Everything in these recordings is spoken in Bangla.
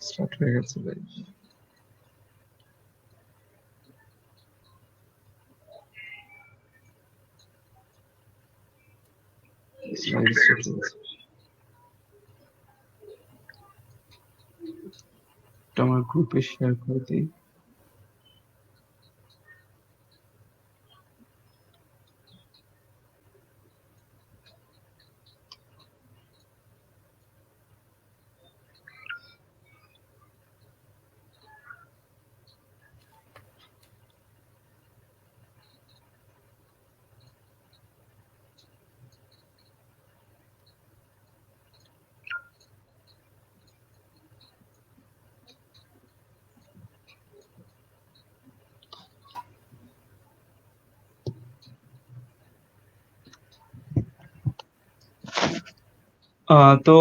স্টার্ট হয়ে গেছে ভাই। লাইভ স্টার্ট হয়েছে। এটা আমার গ্রুপে শেয়ার করে দিই। তো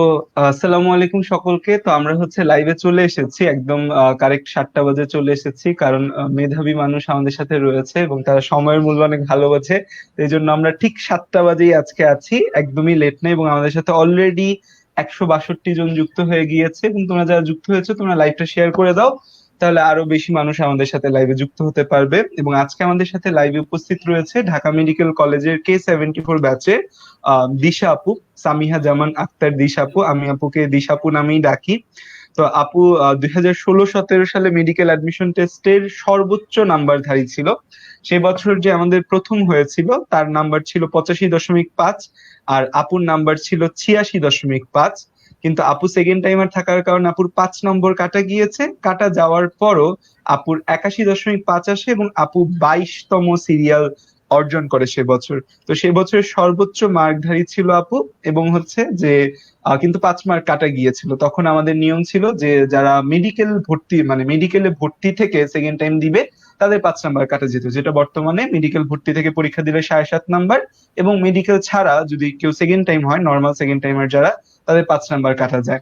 আসসালামু আলাইকুম সকলকে। তো আমরা হচ্ছে লাইভে চলে এসেছি একদম কারেক্ট 7টা বাজে চলে এসেছি, কারণ মেধাবী মানুষ আমাদের সাথে রয়েছে এবং তারা সময়ের মূল্য অনেক ভালো বোঝে। এই জন্য আমরা ঠিক 7টা বাজেই আজকে আছি, একদমই লেট নেই। এবং আমাদের সাথে অলরেডি 162 জন যুক্ত হয়ে গিয়েছে, এবং তোমরা যারা যুক্ত হয়েছে তোমরা লাইভটা শেয়ার করে দাও, তাহলে আরো বেশি মানুষ আমাদের সাথে লাইভে যুক্ত হতে পারবে। এবং আজকে আমাদের সাথে লাইভে উপস্থিত রয়েছে ঢাকা মেডিকেল কলেজের K74 ব্যাচের দিশা আপু, সামিহা জামান আক্তার দিশা আপু। আমি আপুকে দিশা আপু নামেই ডাকি। তো আপু 2016-17 সালে মেডিকেল অ্যাডমিশন টেস্টের সর্বোচ্চ নাম্বারধারী ছিল। সে বছর যে আমাদের প্রথম হয়েছিল তার নাম্বার ছিল 85.5, আর আপুর নাম্বার ছিল 86.5। কিন্তু আপু সেকেন্ড টাইমার থাকার কারণে আপুর 5 নম্বর কাটা গিয়েছে। কাটা যাওয়ার পরও আপুর 81.5 আসে এবং আপু 22তম সিরিয়াল অর্জন করে সে বছর। তো সে বছরের সর্বোচ্চ মার্কধারী ছিল আপু। এবং হচ্ছে যে কিন্তু 5 মার্ক কাটা গিয়েছিল। তখন আমাদের নিয়ম ছিল যে যারা মেডিকেল ভর্তি মানে মেডিকেলে ভর্তি থেকে সেকেন্ড টাইম দিবে তাদের 5 নাম্বার কাটা যেত, যেটা বর্তমানে মেডিকেল ভর্তি থেকে পরীক্ষা দিলে 7.5 নাম্বার, এবং মেডিকেল ছাড়া যদি কেউ সেকেন্ড টাইম হয়, নর্মাল সেকেন্ড টাইমার যারা, তাদের 5 নাম্বার কাটা যায়।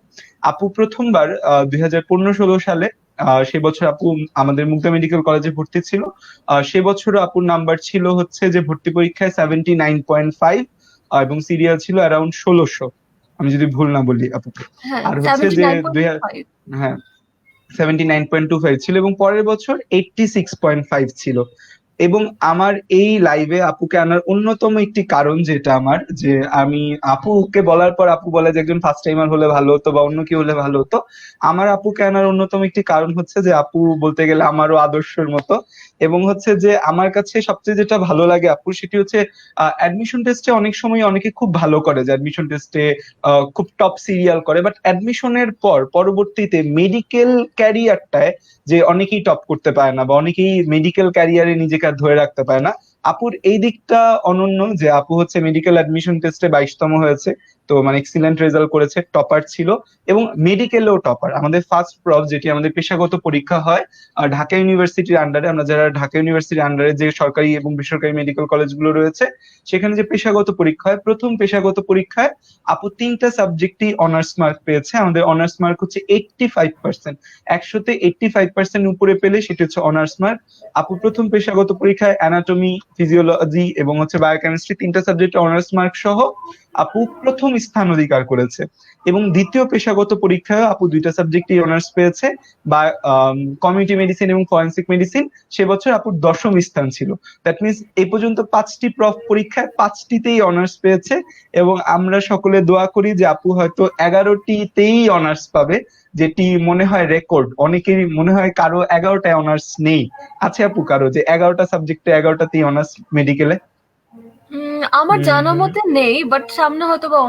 আপু প্রথমবার 2015-16 সালে সে বছর আপু আমাদের মুগদা মেডিকেল কলেজে ভর্তি ছিল। সে বছর আপুর নাম্বার ছিল হচ্ছে যে ভর্তি পরীক্ষায় 79.5, এবং সিরিয়াল ছিল অ্যারাউন্ড 1600, আমি যদি ভুল না বলি আপুকে। হ্যাঁ, আর হচ্ছে যে 79.5 হ্যাঁ 79.25 ছিল, এবং পরের বছর 86.5 ছিল। এবং আমার এই লাইভে আপুকে আনার অন্যতম একটি কারণ, যেটা আমার, যে আমি আপুকে বলার পর আপু বলে যে একজন ফার্স্ট টাইমার হলে ভালো হতো বা অন্য কি হলে ভালো হতো। আমার আপুকে আনার অন্যতম একটি কারণ হচ্ছে যে আপু বলতে গেলে আমারও আদর্শের মতো। এবং হচ্ছে যে আমার কাছে সবচেয়ে যেটা ভালো লাগে আপুর, সেটি হচ্ছে অ্যাডমিশন টেস্টে অনেক সময় অনেকে খুব ভালো করে, যে অ্যাডমিশন টেস্টে খুব টপ সিরিয়াল করে, বাট অ্যাডমিশনের পর পরবর্তীতে মেডিকেল ক্যারিয়ারটায় যে অনেকেই টপ করতে পারে না, বা অনেকেই মেডিকেল ক্যারিয়ারে নিজেকে আর ধরে রাখতে পারে না। আপুর এই দিকটা অনন্য, যে আপু হচ্ছে মেডিকেল অ্যাডমিশন টেস্টে 22তম হয়েছে। তো মানে এক্সিলেন্ট রেজাল্ট করেছে, টপার ছিল, এবং মেডিকেলেও টপার। আমাদের ফার্স্ট প্রব, যেটি আমাদের পেশাগত পরীক্ষা হয় ঢাকা ইউনিভার্সিটির আন্ডারে, আমরা যারা ঢাকা ইউনিভার্সিটির আন্ডারে যে সরকারি এবং বেসরকারি মেডিকেল কলেজগুলো রয়েছে, সেখানে যে পেশাগত পরীক্ষা হয়, প্রথম পেশাগত পরীক্ষায় আপু 3টা সাবজেক্টই অনার্স মার্ক পেয়েছে। আমাদের অনার্স মার্ক হচ্ছে 85%। 100-তে 85% উপরে পেলে সেটা হচ্ছে অনার্স মার্ক। আপু প্রথম পেশাগত পরীক্ষায় অ্যানাটমি, ফিজিওলজি এবং হচ্ছে বায়োকেমিস্ট্রি 3টা সাবজেক্টে অনার্স মার্ক সহ আপু প্রথম স্থান অধিকার করেছে। এবং দ্বিতীয় পেশাগত পরীক্ষায় আপু 2টা সাবজেক্টই অনার্স পেয়েছে, বা কমিউনিটি মেডিসিন এবং ফরেন্সিক মেডিসিন। সে বছর আপুর 10ম স্থান ছিল। দ্যাট মিনস এই পর্যন্ত 5টি পরীক্ষায় 5টিতেই অনার্স পেয়েছে। এবং আমরা সকলে দোয়া করি যে আপু হয়তো 11টিতেই অনার্স পাবে, যেটি মনে হয় রেকর্ড। অনেকেরই মনে হয় কারো 11টায় অনার্স নেই। আছে আপু কারো যে 11টা সাবজেক্টে 11টাতেই অনার্স মেডিকেলে? আমার জানা মতে নেই, বাট সামনে হয়তো বা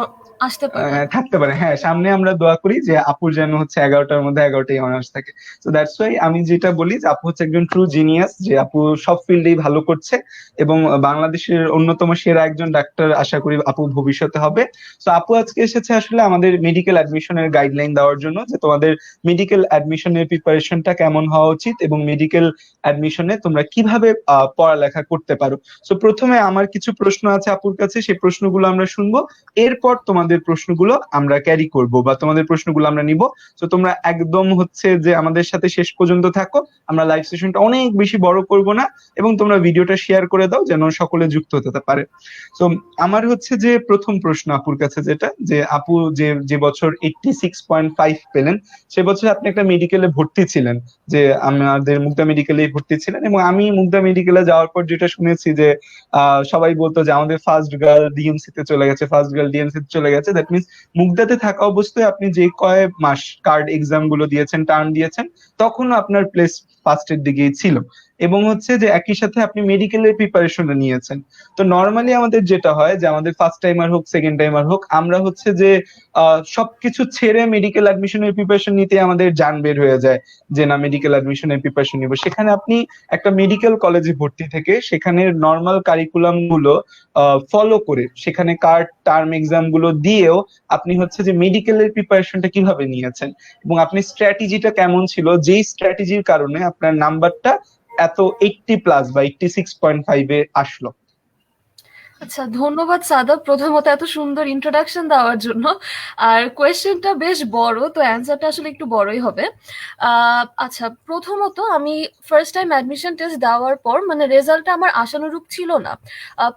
আসতে পারে। থাকতে পারে, হ্যাঁ। সামনে আমরা দোয়া করি যে আপুর যেন হচ্ছে 11টার মধ্যে 11টাই অনার্স থাকে। তো দ্যাটস ওয়াই আমি যেটা বলি যে আপু হচ্ছে একজন ট্রু জিনিয়াস, যে আপু সব ফিল্ডেই ভালো করছে, এবং বাংলাদেশের অন্যতম সেরা একজন ডাক্তার আশা করি আপু ভবিষ্যতে হবে। তো আপু আজকে এসেছে আসলে আমাদের মেডিকেল অ্যাডমিশনের গাইডলাইন দেওয়ার জন্য, যে তোমাদের মেডিকেল অ্যাডমিশনের প্রিপারেশনটা কেমন হওয়া উচিত, এবং মেডিকেল অ্যাডমিশনে তোমরা কিভাবে পড়ালেখা করতে পারো। তো প্রথমে আমার কিছু প্রশ্ন আছে আপুর কাছে, সেই প্রশ্নগুলো আমরা শুনবো। এরপর তোমাদের তোমাদের প্রশ্নগুলো আমরা ক্যারি করব বা তোমাদের প্রশ্নগুলো আমরা নিব। তো তোমরা একদম হচ্ছে যে আমাদের সাথে শেষ পর্যন্ত থাকো। আমরা লাইভ সেশনটা অনেক বেশি বড় করব না, এবং তোমরা ভিডিওটা শেয়ার করে দাও যেন সকলে যুক্ত হতে পারে। তো আমার হচ্ছে যে প্রথম প্রশ্ন আপুর কাছে, যেটা যে আপু যে যে বছর 86.5 পেলেন, সে বছর আপনি একটা মেডিকেলে ভর্তি ছিলেন, যে আমাদের মুগদা মেডিকেলে ভর্তি ছিলেন। এবং আমি মুগদা মেডিকেলে যাওয়ার পর যেটা শুনেছি যে সবাই বলতো যে আমাদের ফার্স্ট গার্ল ডিএমসি তে চলে গেছে, ফার্স্ট গার্ল ডিএমসি তে চলে গেছে। দ্যাট মিনস মুগদাতে থাকা অবস্থায় আপনি যে কয় মাস কার্ড এক্সাম গুলো দিয়েছেন, টার্ম দিয়েছেন, তখন আপনার প্লেস ফার্স্টের দিকেই ছিল। এবং হচ্ছে যে একই সাথে আপনি মেডিকেলের প্রিপারেশনও নিয়েছেন। তো নর্মালি আমাদের যেটা হয় যে আমাদের ফার্স্ট টাইমার হোক সেকেন্ড টাইমার হোক, আমরা হচ্ছে যে সবকিছু ছেড়ে মেডিকেল অ্যাডমিশনের প্রিপারেশন নিতে আমাদের জান বের হয়ে যায় যে না মেডিকেল অ্যাডমিশনের প্রিপারেশন নিব। সেখানে আপনি একটা মেডিকেল কলেজে ভর্তি থেকে সেখানে নর্মাল কারিকুলাম গুলো ফলো করে, সেখানে কার্ড টার্ম এক্সাম গুলো দিয়েও আপনি হচ্ছে যে মেডিকেলের প্রিপারেশনটা কিভাবে নিয়েছেন, এবং আপনি স্ট্র্যাটেজিটা কেমন ছিল, যেই স্ট্র্যাটেজির কারণে আপনার নাম্বারটা এত 80+ বা 86.5-এ আসলো। আচ্ছা, ধন্যবাদ সাদা প্রথমত এত সুন্দর ইন্ট্রোডাকশন দেওয়ার জন্য। আর কোয়েশ্চেনটা বেশ বড়, তো অ্যান্সারটা আসলে একটু বড়ই হবে। আচ্ছা, প্রথমত আমি ফার্স্ট টাইম অ্যাডমিশন টেস্ট দেওয়ার পর মানে রেজাল্টটা আমার আশানুরূপ ছিল না।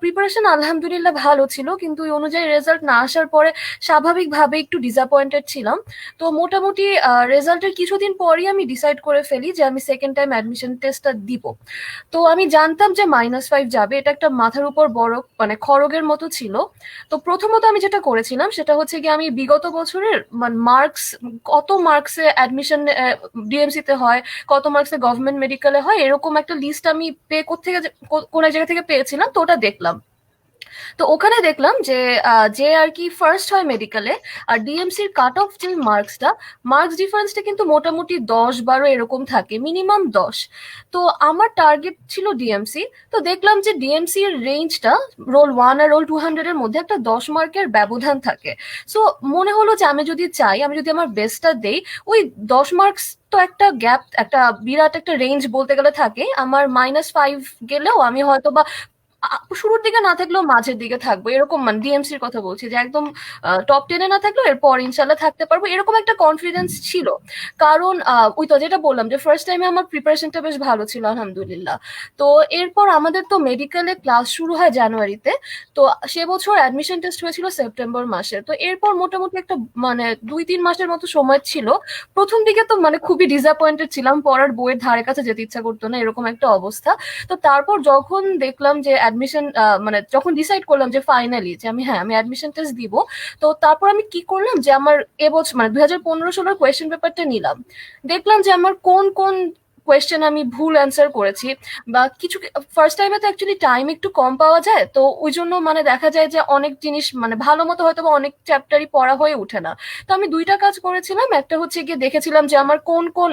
প্রিপারেশন আলহামদুলিল্লাহ ভালো ছিল, কিন্তু ওই অনুযায়ী রেজাল্ট না আসার পরে স্বাভাবিকভাবে একটু ডিসঅ্যাপয়েন্টেড ছিলাম। তো মোটামুটি রেজাল্টের কিছুদিন পরই আমি ডিসাইড করে ফেলি যে আমি সেকেন্ড টাইম অ্যাডমিশন টেস্টটা দিব। তো আমি জানতাম যে -5 যাবে, এটা একটা মাথার উপর বড় মানে খড়গের মতো ছিল। তো প্রথমত আমি যেটা করেছিলাম সেটা হচ্ছে কি, আমি বিগত বছরের মার্কস, কত মার্কসে অ্যাডমিশন ডিএমসি তে হয়, কত মার্কসে গভর্নমেন্ট মেডিকেলে হয়, এরকম একটা লিস্ট আমি কোত্থেকে কোন এক জায়গা থেকে পেয়েছিলাম, তো ওটা দেখলাম। তো ওখানে দেখলাম যে যে আর কি ফার্স্ট হয় মেডিকেলে, আর ডিএমসির কাট অফ যে মার্কস ডিফারেন্সটা কিন্তু মোটামুটি 10-12 এরকম থাকে, মিনিমাম 10। তো আমার টার্গেট ছিল ডিএমসি। তো দেখলাম যে ডিএমসি এর রেঞ্জটা রোল 1 আর রোল 200 এর মধ্যে একটা 10 মার্কের ব্যবধান থাকে। সো মনে হলো যে আমি যদি চাই, আমি যদি আমার বেস্টটা দেই, ওই 10 মার্কস তো একটা গ্যাপ, একটা বিরাট একটা রেঞ্জ বলতে গেলে থাকে। আমার -5 গেলেও আমি হয়তো বা শুরুর দিকে না থাকলেও মাঝের দিকে থাকবো, এরকম মানে ডিএমসির কথা বলছি, যে একদম টপ 10-এ না থাকলেও এরপর ইনশাল্লাহ থাকতে পারবো, এরকম একটা কনফিডেন্স ছিল। কারণ ওই তো যেটা বললাম যে ফার্স্ট টাইমে আমার প্রিপারেশনটা বেশ ভালো ছিল আলহামদুলিল্লাহ। তো এরপর আমাদের তো মেডিকেলে ক্লাস শুরু হয় জানুয়ারিতে। তো সে বছর অ্যাডমিশন টেস্ট হয়েছিল সেপ্টেম্বর মাসে। তো এরপর মোটামুটি একটা মানে 2-3 মাসের মতো সময় ছিল। প্রথম দিকে তো মানে খুবই ডিসঅ্যাপয়েন্টেড ছিলাম, পড়ার বইয়ের ধারে কাছে যেতে ইচ্ছা করতো না, এরকম একটা অবস্থা। তো তারপর যখন দেখলাম যে অ্যাডমিশন, মানে যখন ডিসাইড করলাম যে ফাইনালি যে আমি অ্যাডমিশন টেস্ট দিব, তো তারপর আমি কি করলাম যে আমার এবছর মানে 2015 সালের কোয়েশ্চেন পেপারটা নিলাম। দেখলাম যে আমার কোন কোন কোয়েশ্চেন আমি ভুল অ্যান্সার করেছি, বা কিছু ফার্স্ট টাইমে তো অ্যাকচুয়ালি টাইম একটু কম পাওয়া যায়, তো ওই জন্য মানে দেখা যায় যে অনেক জিনিস মানে ভালো মতো হয়তো বা অনেক চ্যাপ্টারই পড়া হয়ে ওঠে না। তো আমি দুইটা কাজ করেছিলাম, একটা হচ্ছে গিয়ে দেখেছিলাম যে আমার কোন কোন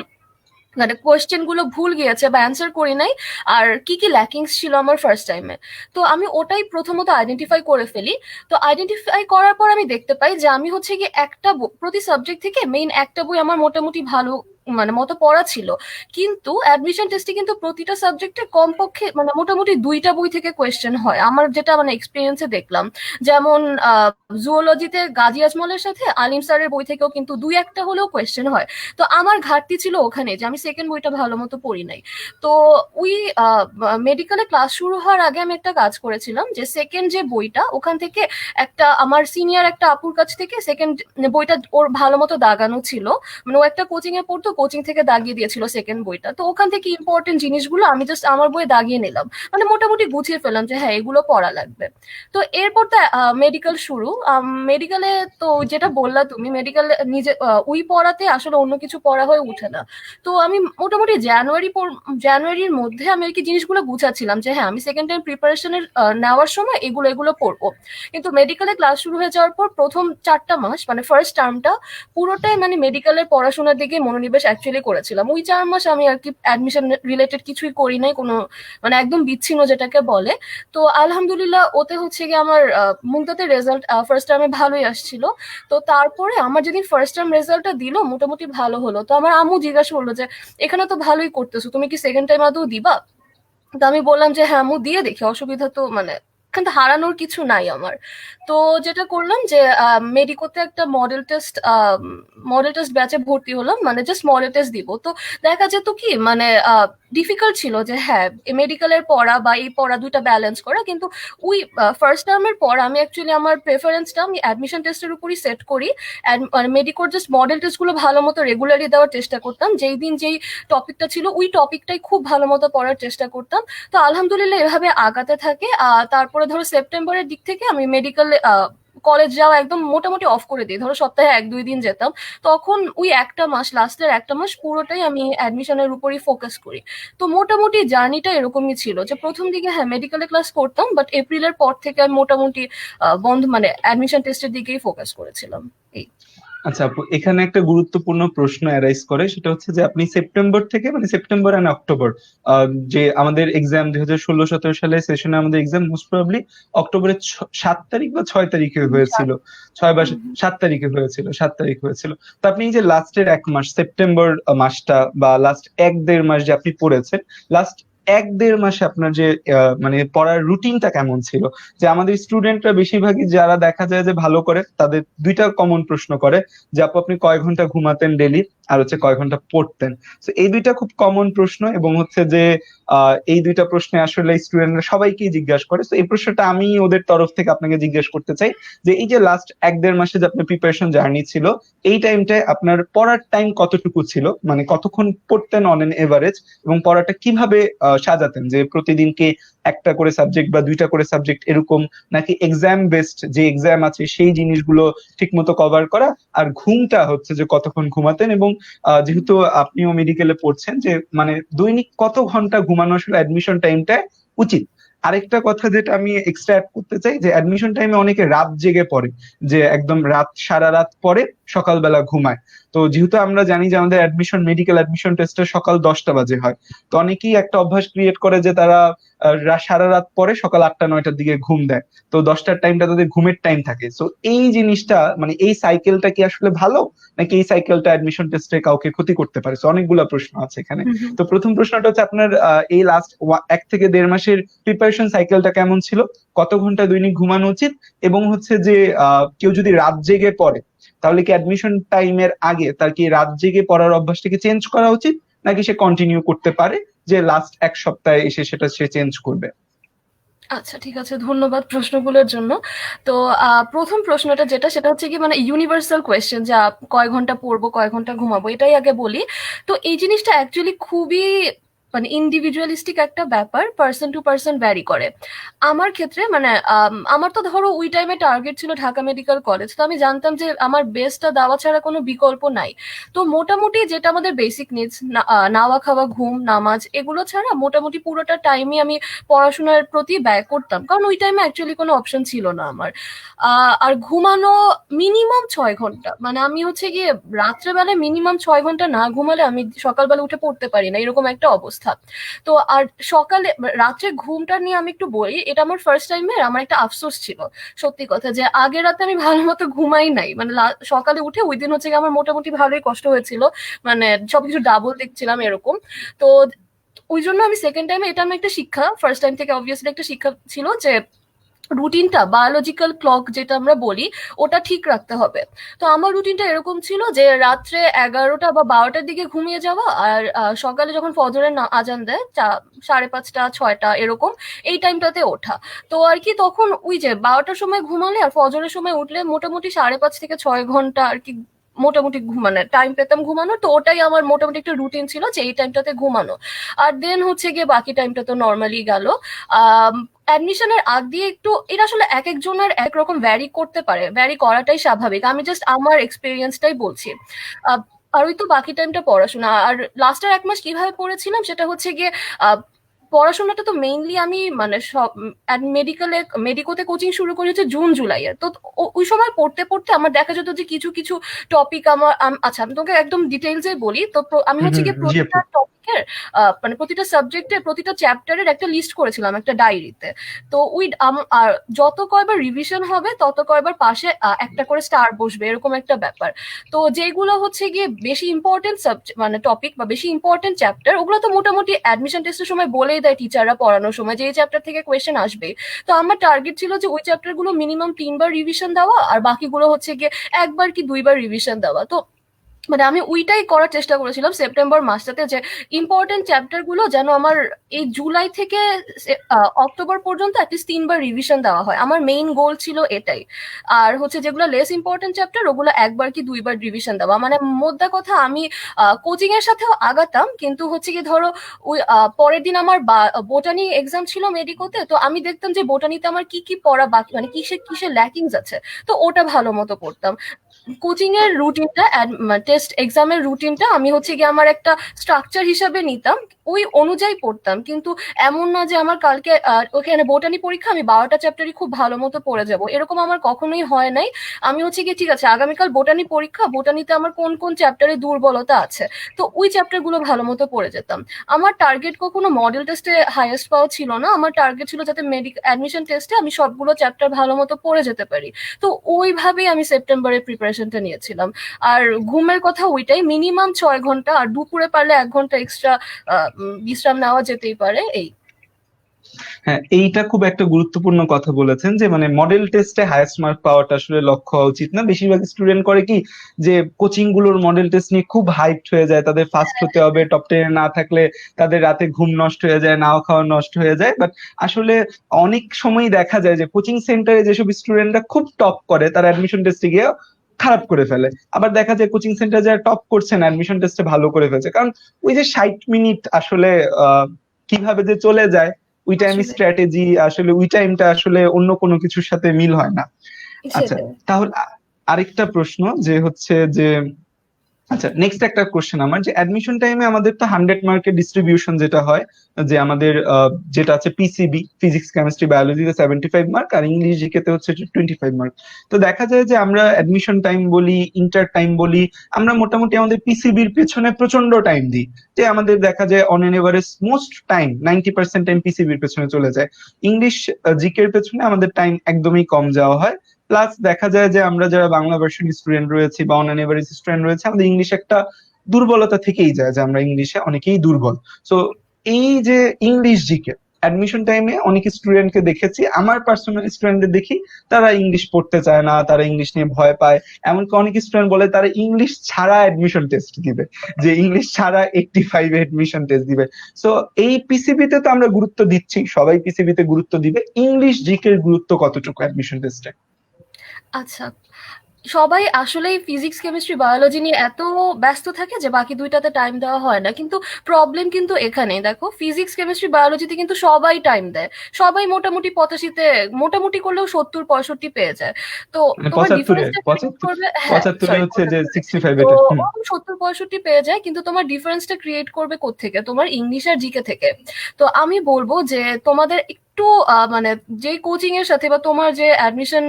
মানে কোয়েশ্চেন গুলো ভুল গিয়েছে বা অ্যান্সার করি নাই, আর কি কি ল্যাকিংস ছিল আমার ফার্স্ট টাইমে। তো আমি ওটাই প্রথমত আইডেন্টিফাই করে ফেলি। তো আইডেন্টিফাই করার পর আমি দেখতে পাই যে আমি হচ্ছে কি একটা প্রতি সাবজেক্ট থেকে মেইন একটা বই আমার মোটামুটি ভালো মানে মতো পড়া ছিল, কিন্তু অ্যাডমিশন টেস্টে কিন্তু প্রতিটা সাবজেক্টে কমপক্ষে মানে মোটামুটি 2টা বই থেকে কোয়েশ্চেন হয়, আমার যেটা মানে এক্সপিরিয়েন্সে দেখলাম। যেমন জুওলজিতে গাজী আজমলের সাথে আলিম স্যারের বই থেকেও কিন্তু 2-1টা হলেও কোয়েশ্চেন হয়। তো আমার ঘাটতি ছিল ওখানে যে আমি সেকেন্ড বইটা ভালো মতো পড়ি নাই। তো ওই মেডিকেলে ক্লাস শুরু হওয়ার আগে আমি একটা কাজ করেছিলাম, যে সেকেন্ড যে বইটা ওখান থেকে একটা আমার সিনিয়র একটা আপুর কাছ থেকে সেকেন্ড বইটা ওর ভালো মতো দাগানো ছিল, মানে ও একটা কোচিং এ পড়তো, কোচিং থেকে দাগিয়ে দিয়েছিল সেকেন্ড বইটা। তো ওখান থেকে ইম্পর্টেন্ট জিনিসগুলো আমি জাস্ট আমার বইয়ে দাগিয়ে নিলাম, মানে মোটামুটি গুছিয়ে ফেললাম যে হ্যাঁ এগুলো পড়া লাগবে। তো এরপর তো মেডিকেল শুরু। মেডিকেলে তো যেটা বললা তুমি, মেডিকেল নিজে ওই পড়াতে আসলে অন্য কিছু পড়া হয়ে উঠে না। তো আমি মোটামুটি জানুয়ারির মধ্যে আমি আর কি জিনিসগুলো গুছাচ্ছিলাম যে হ্যাঁ আমি সেকেন্ড টাইম প্রিপারেশনের নেওয়ার সময় এগুলো এগুলো পড়বো। কিন্তু মেডিকেলে ক্লাস শুরু হয়ে যাওয়ার পর প্রথম 4টা মাস মানে ফার্স্ট টার্মটা পুরোটাই মানে মেডিকেলের পড়াশোনার দিকে মনোনিবেশ অ্যাকচুয়ালি করেছিলাম। ওই 4 মাস আমি আর কি অ্যাডমিশন রিলেটেড কিছুই করি নাই, কোনো মানে একদম বিচ্ছিন্ন যেটাকে বলে। তো আলহামদুলিল্লাহ ওতে হচ্ছে গিয়ে আমার মুগদাতে রেজাল্ট ফার্স্ট টার্মে ভালোই আসছিল। তো তারপরে আমার যেদিন ফার্স্ট টার্ম রেজাল্টটা দিল মোটামুটি ভালো হলো, তো আমার আম্মু জিজ্ঞাসা করলো যে এখানে তো ভালোই করতেছো, তুমি কি সেকেন্ড টাইম আদৌ দিবা? তো আমি বললাম যে হ্যাঁ আম্মু দিয়ে দেখি, অসুবিধা তো মানে কিন্তু হারানোর কিছু নাই আমার। তো যেটা করলাম যে মেডিকোতে একটা মডেল টেস্ট ব্যাচে ভর্তি হলাম, মানে জাস্ট মডেল টেস্ট দিব। তো দেখা যেত কি মানে ডিফিকাল্ট ছিল যে হ্যাঁ মেডিকেলের পড়া বা এই পড়া দুইটা ব্যালেন্স করা, কিন্তু ওই ফার্স্ট টার্মের পর আমি অ্যাকচুয়ালি আমার প্রেফারেন্সটা আমি অ্যাডমিশন টেস্টের উপরই সেট করি। মেডিকোর জাস্ট মডেল টেস্টগুলো ভালো মতো রেগুলারলি দেওয়ার চেষ্টা করতাম, যেই দিন যেই টপিকটা ছিল ওই টপিকটাই খুব ভালো মতো পড়ার চেষ্টা করতাম। তো আলহামদুলিল্লাহ এভাবে আগাতে থাকে। তারপরে ধরো সেপ্টেম্বরের দিক থেকে আমি মেডিকেল কলেজ যাওয়া একদম মোটামুটি অফ করে দিই, ধরো সপ্তাহে 1-2 দিন যেতাম। তখন ওই একটা মাস, লাস্টের একটা মাস পুরোটাই আমি অ্যাডমিশনের উপরই ফোকাস করি। তো মোটামুটি জার্নিটা এরকমই ছিল যে প্রথম দিকে হ্যাঁ মেডিকেলে ক্লাস করতাম, বাট এপ্রিলের পর থেকে আমি মোটামুটি বন্ধ মানে অ্যাডমিশন টেস্টের দিকেই ফোকাস করেছিলাম। এই আচ্ছা আপু, এখানে একটা গুরুত্বপূর্ণ প্রশ্ন অ্যারাইজ করে, সেটা হচ্ছে যে আপনি সেপ্টেম্বর থেকে, মানে সেপ্টেম্বর এন্ড অক্টোবর, যে আমাদের এক্সাম 2016-17 সালে সেশনে আমাদের এক্সাম মোস্ট প্রবাবলি অক্টোবরের 7 তারিখ বা 6 তারিখে হয়েছিল। 6 বা 7 তারিখে হয়েছিল, 7 তারিখ হয়েছিল। তো আপনি এই যে লাস্টের 1 মাস সেপ্টেম্বর মাসটা বা লাস্ট 1-1.5 মাস যে আপনি পড়েছেন, লাস্ট 1-1.5 মাসে আপনার যে মানে পড়ার রুটিনটা কেমন ছিল? যে আমাদের স্টুডেন্টরা বেশিরভাগই যারা দেখা যায় যে ভালো করে, তাদের দুইটা কমন প্রশ্ন করে যে আপু আপনি কয় ঘন্টা ঘুমাতেন ডেলি, আর হচ্ছে কয় ঘন্টা পড়তেন। তো এই দুইটা খুব কমন প্রশ্ন, এবং হচ্ছে যে এই দুইটা প্রশ্নে আসলে স্টুডেন্টরা সবাইকেই জিজ্ঞাসা করে। তো এই প্রশ্নটা আমি ওদের তরফ থেকে আপনাকে জিজ্ঞেস করতে চাই যে এই যে লাস্ট 1-1.5 মাসে যে আপনার প্রিপারেশন জার্নি ছিল, এই টাইমটায় আপনার পড়ার টাইম কতটুকু ছিল, মানে কতক্ষণ পড়তেন অন এন এভারেজ, এবং পড়াটা কিভাবে সাজাতেন, যে প্রতিদিন কি একটা করে সাবজেক্ট বা দুইটা করে সাবজেক্ট এরকম, নাকি এক্সাম বেসড যে এক্সাম আছে সেই জিনিসগুলো ঠিক মতো কভার করা, আর ঘুমটা হচ্ছে যে কতক্ষণ ঘুমাতেন, এবং যেহেতু আপনিও মেডিকেলে পড়ছেন, যে মানে দৈনিক কত ঘন্টা ঘুমানো আসলে অ্যাডমিশন টাইমটা উচিত। আরেকটা কথা যেটা আমি এক্সট্রা অ্যাড করতে চাই, যে অ্যাডমিশন টাইমে অনেকে রাত জেগে পড়ে, যে একদম সারা রাত পড়ে সকালবেলা ঘুমায়। তো যেহেতু আমরা জানি যে আমাদের মেডিকেল অ্যাডমিশন টেস্টটা সকাল 10টা বাজে হয়, তো অনেকেই একটা অভ্যাস ক্রিয়েট করে যে তারা সারা রাত পরে সকাল 8টা-9টার দিকে ঘুম দেয়। তো 10টার টাইমটা তাদের ঘুমের টাইম থাকে। তো এই জিনিসটা, মানে এই সাইকেলটা কি আসলে ভালো, নাকি এই সাইকেলটা অ্যাডমিশন টেস্টে কাউকে ক্ষতি করতে পারে? তো অনেকগুলা প্রশ্ন আছে এখানে। হুম হুম। তো প্রথম প্রশ্নটা হচ্ছে আপনার এই লাস্ট 1 থেকে 1.5 মাসের প্রিপারেশন সাইকেলটা কেমন ছিল, কত ঘন্টা দৈনিক ঘুমানো উচিত, এবং হচ্ছে যে কেউ যদি রাত জেগে পড়ে, তাহলে কি অ্যাডমিশন টাইমের আগে তার কি রাত জেগে পড়ার অভ্যাসটাকে চেঞ্জ করা উচিত, নাকি সে কন্টিনিউ করতে পারে, যে লাস্ট 1 সপ্তাহে এসে সেটা সে চেঞ্জ করবে? আচ্ছা ঠিক আছে, ধন্যবাদ প্রশ্নগুলোর জন্য। তো প্রথম প্রশ্নটা যেটা, সেটা হচ্ছে কি মানে ইউনিভার্সাল কোয়েশ্চেন, যে কয় ঘন্টা পড়বো কয় ঘন্টা ঘুমাবো, এটাই আগে বলি। তো এই জিনিসটা অ্যাকচুয়ালি খুবই মানে ইন্ডিভিজুয়ালিস্টিক একটা ব্যাপার, পার্সন টু পার্সন ভ্যারি করে। আমার ক্ষেত্রে মানে আমার তো ধরো ওই টাইমে টার্গেট ছিল ঢাকা মেডিকেল কলেজ, তো আমি জানতাম যে আমার বেস্টটা দেওয়া ছাড়া কোনো বিকল্প নাই। তো মোটামুটি যেটা আমাদের বেসিক নিডস, নাওয়া খাওয়া ঘুম নামাজ এগুলো ছাড়া মোটামুটি পুরোটা টাইমই আমি পড়াশোনার প্রতি ব্যয় করতাম, কারণ ওই টাইমে অ্যাকচুয়ালি কোনো অপশন ছিল না আমার। আর ঘুমানো মিনিমাম 6 ঘন্টা, মানে আমি হচ্ছে গিয়ে রাত্রেবেলায় মিনিমাম 6 ঘন্টা না ঘুমালে আমি সকালবেলা উঠে পড়তে পারি না, এরকম একটা অবস্থা। তো আর সকালে রাত্রে ঘুমটা নিয়ে আমি একটু বলি, এটা আমার ফার্স্ট টাইমে আমার একটা আফসোস ছিল সত্যি কথা, যে আগের রাতে আমি ভালো মতো ঘুমাই নাই, মানে সকালে উঠে ওই দিন হচ্ছে গিয়ে আমার মোটামুটি ভালোই কষ্ট হয়েছিল, মানে সবকিছু ডাবল দেখছিলাম এরকম। তো ওই জন্য আমি সেকেন্ড টাইমে, এটা আমার একটা শিক্ষা, ফার্স্ট টাইম থেকে অবভিয়াসলি একটা শিক্ষা ছিল যে রুটিনটা, বায়োলজিক্যাল ক্লক যেটা আমরা বলি, ওটা ঠিক রাখতে হবে। তো আমার রুটিনটা এরকম ছিল যে রাত্রে 11টা বা 12টার দিকে ঘুমিয়ে যাওয়া, আর সকালে যখন ফজরের আজান দেয় 5:30, 6টা এরকম, এই টাইমটাতে ওঠা। তো আর কি তখন ওই যে 12টার সময় ঘুমালে আর ফজরের সময় উঠলে মোটামুটি 5.5 থেকে 6 ঘন্টা আর কি মোটামুটি ঘুমানোর টাইম পেতাম ঘুমানো। তো ওটাই আমার মোটামুটি একটা রুটিন ছিল যে এই টাইমটাতে ঘুমানো। আর দেন হচ্ছে গিয়ে বাকি টাইমটা তো নর্মালি গেল। অ্যাডমিশনের আগ দিয়ে একটু, এটা আসলে এক একজনের একরকম ভ্যারি করতে পারে, ভ্যারি করাটাই স্বাভাবিক, আমি জাস্ট আমার এক্সপিরিয়েন্সটাই বলছি। আর ওই তো বাকি টাইমটা পড়াশোনা। আর লাস্টের 1 মাস কিভাবে পড়েছিলাম সেটা হচ্ছে গিয়ে পড়াশোনাটা তো মেইনলি আমি মানে সব মেডিকোতে কোচিং শুরু করেছি জুন-জুলাইয়ে। তো ওই সময় পড়তে পড়তে আমার দেখা যেত যে কিছু কিছু টপিক আমার আচ্ছা আমি তোকে একদম ডিটেলসে বলি। তো আমি হুম হচ্ছে হুম গিয়ে জি আপু। প্রতিটা টপিকে সাবজেক্টের মানে প্রতিটা সাবজেক্টের প্রতিটা চ্যাপ্টারের একটা লিস্ট করেছিলাম একটা ডায়েরিতে। তো ওই আর যত কয়বার রিভিশন হবে তত কয়বার পাশে একটা করে স্টার বসবে, এরকম একটা ব্যাপার। তো যেগুলো হচ্ছে গিয়ে বেশি ইম্পর্টেন্ট সাবজেক্ট মানে টপিক বা বেশি ইম্পর্টেন্ট চ্যাপ্টার, ওগুলো তো মোটামুটি অ্যাডমিশন টেস্টের সময় বলেই দেয় টিচাররা পড়ানোর সময় যে এই চ্যাপ্টার থেকে কোয়েশ্চেন আসবে। তো আমার টার্গেট ছিল যে ওই চ্যাপ্টার গুলো মিনিমাম 3বার রিভিশন দেওয়া, আর বাকিগুলো হচ্ছে গিয়ে 1বার কি 2বার রিভিশন দেওয়া। তো মানে আমি ওইটাই করার চেষ্টা করেছিলাম সেপ্টেম্বর মাসটাতে, যে ইম্পর্টেন্ট চ্যাপ্টার গুলো যেন আমার এই জুলাই থেকে অক্টোবর পর্যন্ত অ্যাটলিস্ট 3বার রিভিশন দেওয়া হয়। আমার মেইন গোল ছিল এটাই। আর হচ্ছে যেগুলো লেস ইম্পর্টেন্ট চ্যাপ্টার ওগুলো 1বার কি 2বার রিভিশন দেওয়া। মানে মোদ্দা কথা আমি কোচিং এর সাথেও আগাতাম, কিন্তু হচ্ছে কি ধরো ওই পরের দিন আমার বোটানি এক্সাম ছিল মেডিকোতে, তো আমি দেখতাম যে বোটানিতে আমার কি কি পড়া বাকি, মানে কিসে কিসে ল্যাকিংস আছে, তো ওটা ভালো মতো করতাম। কোচিং এর রুটিনটা, টেস্ট এক্সামের রুটিনটা আমি হচ্ছে গিয়ে আমার একটা স্ট্রাকচার হিসাবে নিতাম, ওই অনুযায়ী পড়তাম। কিন্তু এমন না যে আমার কালকে ওখানে বোটানি পরীক্ষা, আমি 12টা চ্যাপ্টারই খুব ভালো মতো পড়ে যাব, এরকম আমার কখনোই হয় নাই। আমি হচ্ছে গিয়ে ঠিক আছে আগামীকাল বোটানি পরীক্ষা, বোটানিতে আমার কোন কোন চ্যাপ্টারে দুর্বলতা আছে, তো ওই চ্যাপ্টার গুলো ভালো মতো পড়ে যেতাম। আমার টার্গেট কখনো মডেল টেস্টে হাইয়েস্ট পাওয়া ছিল না, আমার টার্গেট ছিল যাতে অ্যাডমিশন টেস্টে আমি সবগুলো চ্যাপ্টার ভালো মতো পড়ে যেতে পারি। তো ওইভাবেই আমি সেপ্টেম্বরে প্রিপারেশনটা নিয়েছিলাম। আর ঘুমের কথা ওইটাই, মিনিমাম 6 ঘন্টা, আর দুপুরে পারলে 1 ঘন্টা এক্সট্রা বিশ্রাম নেওয়া যেতেই পারে এই। হ্যাঁ, এইটা খুব একটা গুরুত্বপূর্ণ কথা বলেছেন যে মানে মডেল টেস্টে হাইয়েস্ট মার্ক পাওয়াটা আসলে লক্ষ্য হওয়া উচিত না। বেশিরভাগ স্টুডেন্ট করে কি যে কোচিং গুলোর মডেল টেস্ট নিয়ে খুব হাইপড হয়ে যায়, তাদের ফার্স্ট হতে হবে, টপ 10 না থাকলে তাদের রাতে ঘুম নষ্ট হয়ে যায়, নাও খাওয়া নষ্ট হয়ে যায়। বাট আসলে অনেক সময় দেখা যায় যে কোচিং সেন্টারে যেসব স্টুডেন্টরা খুব টপ করে তারা অ্যাডমিশন টেস্টে গিয়ে খারাপ করে ফেলে। আবার দেখা যায় কোচিং সেন্টার যারা টপ করছেন অ্যাডমিশন টেস্টে ভালো করে ফেলছে, কারণ ওই যে 60 মিনিট আসলে কিভাবে যে চলে যায়, ওই টাইমে আসলে স্ট্র্যাটেজি আসলে ওই টাইমটা আসলে অন্য কোনো কিছুর সাথে মিল হয় না। আচ্ছা, সেটাই। তাহলে আরেকটা প্রশ্ন যে হচ্ছে যে আচ্ছা নেক্সট একটা কোশ্চেন আমার, যে অ্যাডমিশন টাইমে আমাদের তো 100 মার্কের ডিস্ট্রিবিউশন যেটা হয়, যে আমাদের যেটা আছে পিসিবি, ফিজিক্স কেমিস্ট্রি বায়োলজিতে 75 মার্ক, আর ইংলিশ জিকেতে হচ্ছে 25 মার্ক। তো দেখা যায় যে আমরা অ্যাডমিশন টাইম বলি, ইন্টার টাইম বলি, আমরা মোটামুটি আমাদের পিসিবির পেছনে প্রচন্ড টাইম দিই। যে আমাদের দেখা যায় on an average most time 90% time পিসিবির পেছনে চলে যায়। ইংলিশ জিকের পেছনে আমাদের টাইম একদমই কম যাওয়া হয়। প্লাস দেখা যায় যে আমরা যারা বাংলা ভার্সন স্টুডেন্ট রয়েছি বা অন এভারেজ স্টুডেন্ট রয়েছে, আমাদের ইংলিশ একটা দুর্বলতা থেকেই যায় যে আমরা ইংলিশে অনেকেই দুর্বল। সো এই যে ইংলিশ জিকে অ্যাডমিশন টাইমে অনেক স্টুডেন্টকে দেখেছি, আমার পার্সোনাল স্টুডেন্টদের দেখি তারা ইংলিশ পড়তে চায় না, তারা ইংলিশ নিয়ে ভয় পায়। এমনকি অনেক স্টুডেন্ট বলে তারা ইংলিশ ছাড়া অ্যাডমিশন টেস্ট দিবে, যে ইংলিশ ছাড়া 85 অ্যাডমিশন টেস্ট দিবে। সো এই পিসিবিতে তো আমরা গুরুত্ব দিচ্ছি, সবাই পিসিবিতে গুরুত্ব দিবে, ইংলিশ জিকের গুরুত্ব কতটুকু অ্যাডমিশন টেস্টে? আচ্ছা, সবাই আসলেই ফিজিক্স কেমিস্ট্রি বায়োলজি নিয়ে এত ব্যস্ত থাকে যে বাকি দুইটাতে টাইম দেওয়া হয় না। কিন্তু প্রবলেম কিন্তু এখানেই, দেখো ফিজিক্স কেমিস্ট্রি বায়োলজিতে কিন্তু সবাই টাইম দেয়, সবাই মোটামুটি 85-তে, মোটামুটি করলেও 70-65 পেয়ে যায়। তো মানে তোমার 75-এ ডিফারেন্সটা ক্রিয়েট 75 করবে, হ্যাঁ 75-এ সরি হচ্ছে যে 75, 65 তো এটা। 70-65 পেয়ে যায়, কিন্তু তোমার ডিফারেন্সটা ক্রিয়েট করবে কোত্থেকে? তোমার ইংলিশ আর জিকে থেকে। তো আমি বলবো যে তোমাদের একটু মানে যে কোচিং এর সাথে বা তোমার যে অ্যাডমিশন,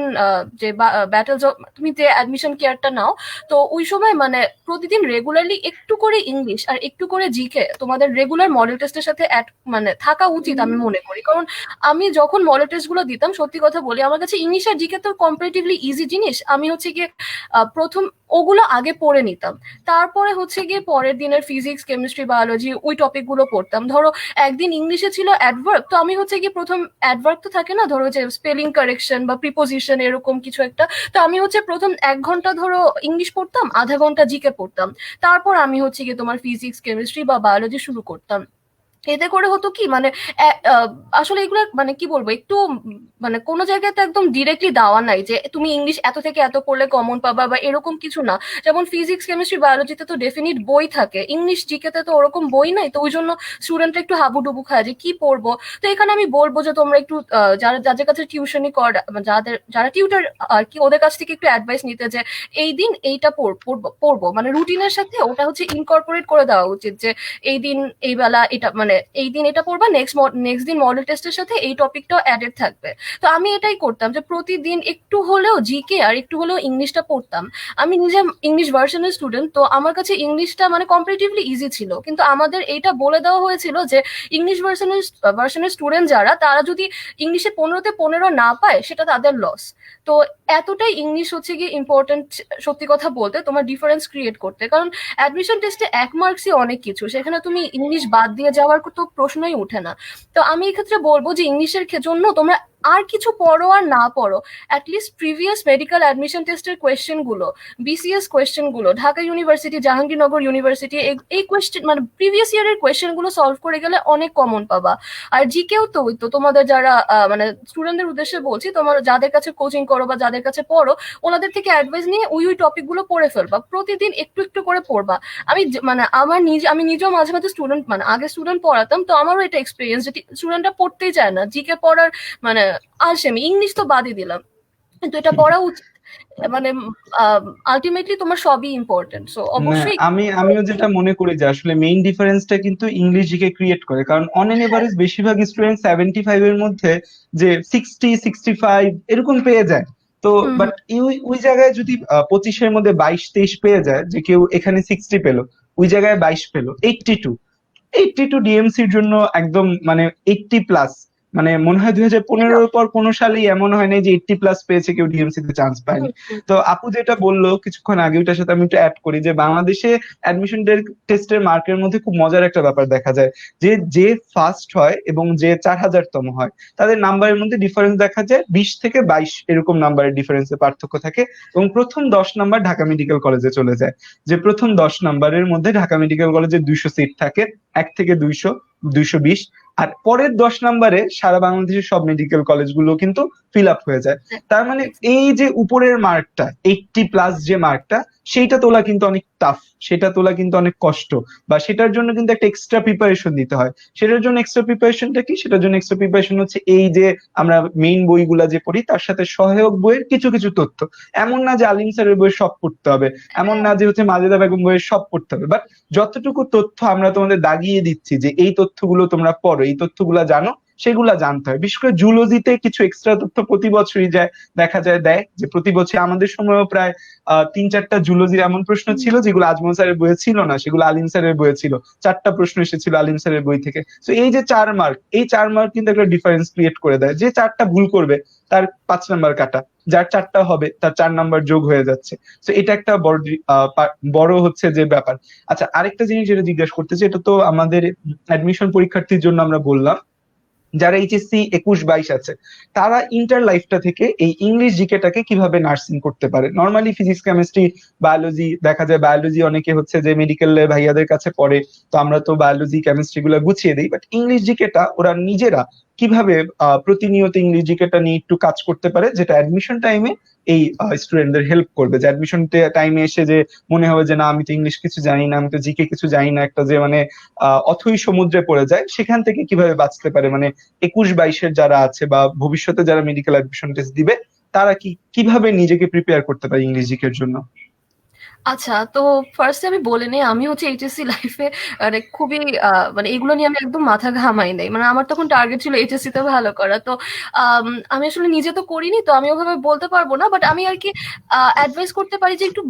যে ব্যাটেল, তুমি যে অ্যাডমিশন কেয়ারটা নাও, তো ওই সময় মানে প্রতিদিন রেগুলারলি একটু করে ইংলিশ আর একটু করে জিকে তোমাদের রেগুলার মডেল টেস্টের সাথে মানে থাকা উচিত আমি মনে করি। কারণ আমি যখন মডেল টেস্ট গুলো দিতাম, সত্যি কথা বলি, আমার কাছে ইংলিশ আর জিকে তো কম্পারেটিভলি ইজি জিনিস, আমি হচ্ছে গিয়ে প্রথম ওগুলো আগে পড়ে নিতাম, তারপরে হচ্ছে গিয়ে পরের দিনের ফিজিক্স কেমিস্ট্রি বায়োলজি ওই টপিক গুলো পড়তাম। ধরো একদিন ইংলিশে ছিল অ্যাডভার্ব, তো আমি হচ্ছে গিয়ে প্রথম অ্যাডভার্ব তো থাকে না, ধরো যে স্পেলিং কারেকশন বা প্রিপোজিশন এরকম কিছু একটা, তো আমি হচ্ছে প্রথম 1 ঘন্টা ধরো ইংলিশ পড়তাম, আধা ঘন্টা জিকে পড়তাম, তারপর আমি হচ্ছে গিয়ে তোমার ফিজিক্স কেমিস্ট্রি বা বায়োলজি শুরু করতাম। এতে করে হতো কি মানে আসলে এগুলো মানে কি বলবো, একটু মানে কোনো জায়গায় তো একদম ডিরেক্টলি দেওয়া নাই যে তুমি ইংলিশ এত থেকে এত পড়লে কমন পাবা বা এরকম কিছু না। যেমন ফিজিক্স কেমিস্ট্রি বায়োলজিতে তো ডেফিনিট বই থাকে, ইংলিশ জিকেতে তো ওরকম বই নাই, তো ওই জন্য স্টুডেন্টরা একটু হাবুডুবু খায় যে কি পড়বো। তো এখানে আমি বলবো যে তোমরা একটু যারা যাদের কাছে টিউশনই কর, যারা টিউটার আর কি, ওদের কাছ থেকে একটু অ্যাডভাইস নিতে, যে এই দিন এইটা পড়বো, মানে রুটিনের সাথে ওটা হচ্ছে ইনকর্পোরেট করে দেওয়া উচিত, যে এই দিন এই বেলা এটা মানে মানে এই দিন এটা পড়বা, নেক্সট দিন মডেল টেস্টের সাথে এই টপিকটাও অ্যাডেড থাকবে। তো আমি এটাই করতাম যে প্রতিদিন একটু হলেও জিকে আর একটু হলেও ইংলিশটা পড়তাম। আমি নিজে ইংলিশ ভার্সনের স্টুডেন্ট, তো আমার কাছে ইংলিশটা মানে কম্পারেটিভলি ইজি ছিল, কিন্তু আমাদের এইটা বলে দেওয়া হয়েছিল যে ইংলিশ ভার্সনের স্টুডেন্ট যারা, তারা যদি ইংলিশে 15-তে 15 না পায় সেটা তাদের লস। তো এতটাই ইংলিশ হচ্ছে কি ইম্পর্টেন্ট, সত্যি কথা বলতে, তোমার ডিফারেন্স ক্রিয়েট করতে। কারণ অ্যাডমিশন টেস্টে 1 মার্কসই অনেক কিছু, সেখানে তুমি ইংলিশ বাদ দিয়ে যাওয়ার তো প্রশ্নই ওঠে না। তো আমি এক্ষেত্রে বলবো যে ইংলিশের জন্য তোমরা আর কিছু পড়ো আর না পড়ো, অ্যাটলিস্ট প্রিভিয়াস মেডিকেল অ্যাডমিশন টেস্টের কোয়েশ্চেন গুলো, বিসিএস কোয়েশ্চেন গুলো, ঢাকা ইউনিভার্সিটি, জাহাঙ্গীরনগর ইউনিভার্সিটি, এই কোয়েশ্চেন মানে প্রিভিয়াস ইয়ারের কোয়েশ্চেন গুলো সলভ করে গেলে অনেক কমন পাবা। আর জিকেও তো ওই তো তোমাদের যারা মানে স্টুডেন্টদের উদ্দেশ্যে বলছি, তোমার যাদের কাছে কোচিং করো বা যাদের কাছে পড়ো, ওনাদের থেকে অ্যাডভাইস নিয়ে ওই টপিক গুলো পড়ে ফেলবা, প্রতিদিন একটু একটু করে পড়বা। মানে আমি নিজেও মাঝে মাঝে স্টুডেন্ট, মানে আগে স্টুডেন্ট পড়াতাম, তো আমারও এটা এক্সপিরিয়েন্স যে স্টুডেন্টরা পড়তেই চায় না জিকে পড়ার, মানে আসেমি ইংলিশ তো বাদই দিলাম, কিন্তু এটা পড়া উচিত। মানে আলটিমেটলি তোমার সবই ইম্পর্টেন্ট, সো অবশ্যই। আমিও যেটা মনে করি যে আসলে মেইন ডিফারেন্সটা কিন্তু ইংলিশ জিকে ক্রিয়েট করে, কারণ অন এন এভারেজ বেশিরভাগ স্টুডেন্ট 75 এর মধ্যে যে 60 65 এরকম পেয়ে যায়। তো হুম বাট ওই জায়গায় যদি 25-এর মধ্যে 22 23 পেয়ে যায়, যে কেউ এখানে 60 পেলো, ওই জায়গায় 22 পেলো, 82 ডিএমসির জন্য একদম মানে 80+। মানে মনে হয় 2015-র পর কোনো সালেই এমন হয় নাই যে 80+ পেয়েছে কেউ ডিএমসি তে চান্স পায়নি। তো আপু যেটা বললো কিছুক্ষণ আগে, ওটার সাথে আমি একটু অ্যাড করি যে বাংলাদেশে অ্যাডমিশন টেস্টের মার্কের মধ্যে খুব মজার একটা ব্যাপার দেখা যায়, যে যে ফার্স্ট হয় এবং যে 4000তম হয়, তাদের নাম্বারের মধ্যে ডিফারেন্স দেখা যায় 20 থেকে 22 এরকম নাম্বারের ডিফারেন্সে পার্থক্য থাকে। এবং প্রথম 10 নাম্বার ঢাকা মেডিকেল কলেজে চলে যায়, যে প্রথম 10 নাম্বারের মধ্যে ঢাকা মেডিকেল কলেজে 200 সিট থাকে, 1 থেকে 200, 220। আর পরের 10 নাম্বারে সারা বাংলাদেশের সব মেডিকেল কলেজগুলো কিন্তু ফিল আপ হয়ে যায়। তার মানে এই যে উপরের মার্কটা 80+, যে মার্কটা, সেইটা তোলা কিন্তু অনেক টাফ, সেটা তোলা কিন্তু অনেক কষ্ট, বা সেটার জন্য কিন্তু একটা এক্সট্রা প্রিপারেশন দিতে হয়। সেটার জন্য এক্সট্রা প্রিপারেশনটা কি? সেটার জন্য এক্সট্রা প্রিপারেশন হচ্ছে এই যে আমরা মেইন বইগুলা যে পড়ি, তার সাথে সহায়ক বইয়ের কিছু কিছু তথ্য। এমন না যে আলিম স্যারের বই সব পড়তে হবে, এমন না যে হচ্ছে মাজেদা বেগম বইয়ের সব পড়তে হবে, বাট যতটুকু তথ্য আমরা তোমাদের দাগিয়ে দিচ্ছি যে এই তথ্যগুলো তোমরা পড়ো, এই তথ্যগুলা জানো, সেগুলা জানতে হয়। বিশেষ করে জুলজিতে কিছু এক্সট্রা তথ্য প্রতি বছরই দেখা যায় দেয়, যে প্রতি বছর আমাদের সময়ও প্রায় 3-4টা জুলজির এমন প্রশ্ন ছিল যেগুলো আজমল স্যারের বইয়ে ছিল না, সেগুলো আলিম স্যারের বইয়ে ছিল। 4টা প্রশ্ন এসেছিল আলিম স্যারের বই থেকে। তো এই যে 4 মার্ক, এই 4 মার্ক কিন্তু একটা ডিফারেন্স ক্রিয়েট করে দেয়। যে 4টা ভুল করবে তার 5 নাম্বার কাটা, যার 4টা হবে তার 4 নাম্বার যোগ হয়ে যাচ্ছে। তো এটা একটা বড় হচ্ছে যে ব্যাপার। আচ্ছা, আরেকটা জিনিস যেটা জিজ্ঞাসা করতেছি, এটা তো আমাদের অ্যাডমিশন পরীক্ষার্থীর জন্য আমরা বললাম, যারা এইচএসসি 21-22 আছে, তারা ইন্টার লাইফটা থেকে এই ইংলিশ জিকেটাকে কিভাবে নার্সিং করতে পারে। নর্মালি ফিজিক্স, কেমিস্ট্রি, বায়োলজি দেখা যায়, বায়োলজি অনেকে হচ্ছে যে মেডিকেলে ভাইয়াদের কাছে পড়ে, তো আমরা তো বায়োলজি কেমিস্ট্রি গুলো গুছিয়ে দিই, বাট ইংলিশ জিকেটা ওরা নিজেরা কিভাবে প্রতিনিয়ত ইংলিশ জিকেটা নিয়ে একটু কাজ করতে পারে, যেটা অ্যাডমিশন টাইমে এই স্টুডেন্টদের হেল্প করবে, যে অ্যাডমিশন টাইমে এসে যে মনে হবে যে না, আমি তো ইংলিশ কিছু জানি না, আমি তো জিকে কিছু জানি না, একটা যে মানে অথই সমুদ্রে পড়ে যায়, সেখান থেকে কিভাবে বাঁচতে পারে। মানে 21-22-এর যারা আছে বা ভবিষ্যতে যারা মেডিকেল অ্যাডমিশন টেস্ট দিবে, তারা কিভাবে নিজেকে প্রিপেয়ার করতে পারে ইংলিশ জিকের জন্য। আচ্ছা, তো ফার্স্টে আমি বলে নিই, আমি হচ্ছে এইচএসসি লাইফে মানে খুবই মানে এগুলো নিয়ে আমি একদম মাথা ঘামাই নাই। মানে আমার তখন টার্গেট ছিল এইচএসসি তে ভালো করা। তো আমি আসলে নিজে তো করিনি, তো আমি ওভাবে বলতে পারবো না, বাট আমি আর কি অ্যাডভাইস করতে পারি যে একটু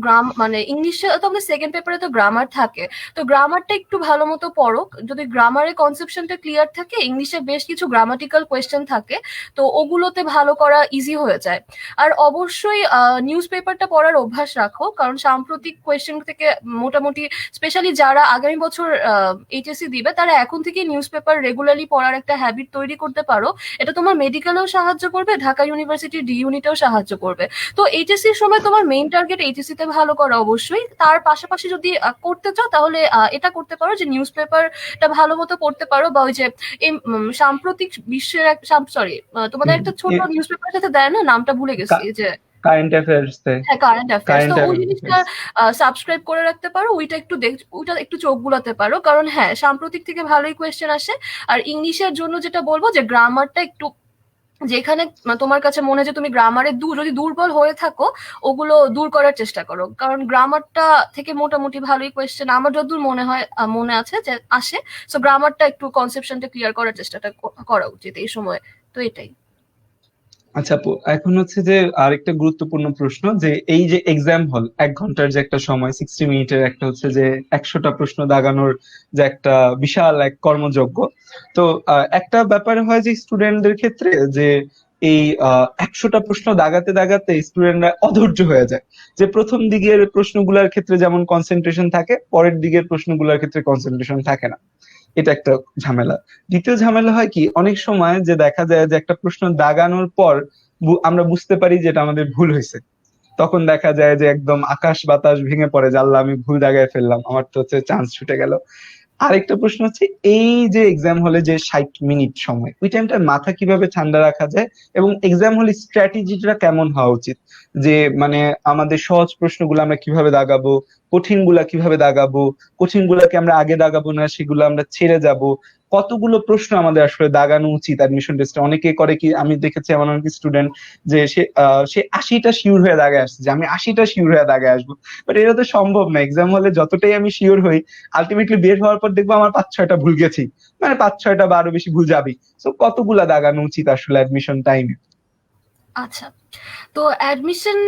মানে ইংলিশে তো আমাদের সেকেন্ড পেপারে তো গ্রামার থাকে, তো গ্রামারটা একটু ভালো মতো পড়ো। যদি গ্রামারের কনসেপশনটা ক্লিয়ার থাকে, ইংলিশে বেশ কিছু গ্রামাটিক্যাল কোয়েশ্চেন থাকে, তো ওগুলোতে ভালো করা ইজি হয়ে যায়। আর অবশ্যই নিউজ পেপারটা পড়ার অভ্যাস রাখো, কারণ সাম্প্রতিক কোয়েশ্চেন থেকে মোটামুটি, স্পেশালি যারা আগামী বছর এইচএসসি দিবে, তারা এখন থেকে নিউজ পেপার রেগুলারলি পড়ার একটা হ্যাবিট তৈরি করতে পারো। এটা তোমার মেডিকেলেও সাহায্য করবে, ঢাকা ইউনিভার্সিটির ডি ইউনিটেও সাহায্য করবে। তো এইচএসসির সময় তোমার মেইন টার্গেট এইচএসসি তে ভালো করা অবশ্যই, তার পাশাপাশি যদি করতে চাও তাহলে এটা করতে পারো যে নিউজ পেপারটা ভালো মতো পড়তে পারো, বা ওই যে এই সাম্প্রতিক বিশ্বের সরি, তোমাদের একটা ছোট নিউজ পেপার সাথে দেয় না, নামটা ভুলে গেছি, যে কারেন্ট অ্যাফেয়ার্স, হ্যাঁ কারেন্ট অ্যাফেয়ার্স, তো কারেন্ট ওই জিনিসটা সাবস্ক্রাইব করে রাখতে পারো, ওইটা একটু চোখ বুলাতে পারো, কারণ হ্যাঁ সাম্প্রতিক থেকে ভালোই কোয়েশ্চেন আসে। আর ইংলিশের জন্য যেটা বলবো যে গ্রামারটা একটু যেখানে তোমার কাছে মনে হয় যে তুমি গ্রামারে যদি দুর্বল হয়ে থাকো, ওগুলো দূর করার চেষ্টা করো, কারণ গ্রামারটা থেকে মোটামুটি ভালোই কোয়েশ্চেন আমার যতদূর মনে হয় মনে আছে যে আসে। সো গ্রামারটা একটু কনসেপশনটা ক্লিয়ার করার চেষ্টাটা করা উচিত এই সময়। তো এটাই। আচ্ছা আপু, এখন হচ্ছে যে আরেকটা গুরুত্বপূর্ণ প্রশ্ন, যে এই যে এক্সাম হল 1 ঘন্টার যে একটা সময়, 60 মিনিটের একটা হচ্ছে যে 100টা প্রশ্ন দাগানোর যে একটা বিশাল এক কর্মযজ্ঞ। তো একটা ব্যাপার হয় যে স্টুডেন্টদের ক্ষেত্রে যে এই 100টা প্রশ্ন দাগাতে দাগাতে স্টুডেন্টরা অধৈর্য হয়ে যায়। যে প্রথম দিকের প্রশ্নগুলোর ক্ষেত্রে যেমন কনসেন্ট্রেশন থাকে, পরের দিকের প্রশ্নগুলোর ক্ষেত্রে কনসেন্ট্রেশন থাকে না। এটা একটা ঝামেলা। দ্বিতীয় ঝামেলা হয় কি, অনেক সময় যে দেখা যায় যে একটা প্রশ্ন দাগানোর পর আমরা বুঝতে পারি যে এটা আমাদের ভুল হয়েছে। তখন দেখা যায় যে একদম আকাশ বাতাস ভেঙে পড়ে, যে আল্লাহ আমি ভুল দাগায় ফেললাম, আমার তো হচ্ছে চান্স ছুটে গেল। আরেকটা প্রশ্ন হচ্ছে, এই যে এক্সাম হলে যে 60 মিনিট সময়, ওই টাইমটা মাথা কিভাবে ঠান্ডা রাখা যায়, এবং এক্সাম হলে স্ট্র্যাটেজিটা কেমন হওয়া উচিত? যে মানে আমাদের সহজ প্রশ্নগুলো আমরা কিভাবে দাগাবো, কঠিন গুলা কিভাবে দাগাবো, কঠিন গুলাকে আমরা আগে দাগাবো না সেগুলো আমরা ছেড়ে যাব, কতগুলো প্রশ্ন আমাদের আসলে দাগানো উচিত অ্যাডমিশন টেস্টে? অনেকে করে কি, আমি দেখেছি এমন অনেক স্টুডেন্ট যে সে 80টা শিওর হয়ে দাগায় আসছে, যে আমি 80টা শিওর হয়ে দাগায় আসবো। বাট এটা তো সম্ভব না। এক্সাম হলে যতটাই আমি শিওর হই, আলটিমেটলি বের হওয়ার পর দেখবো আমার 5-6টা ভুল গেছি, মানে 5-6টা বা আরো বেশি ভুল যাবেই। তো কতগুলা দাগানো উচিত আসলে অ্যাডমিশন টাইমে? আচ্ছা, তো অ্যাডমিশন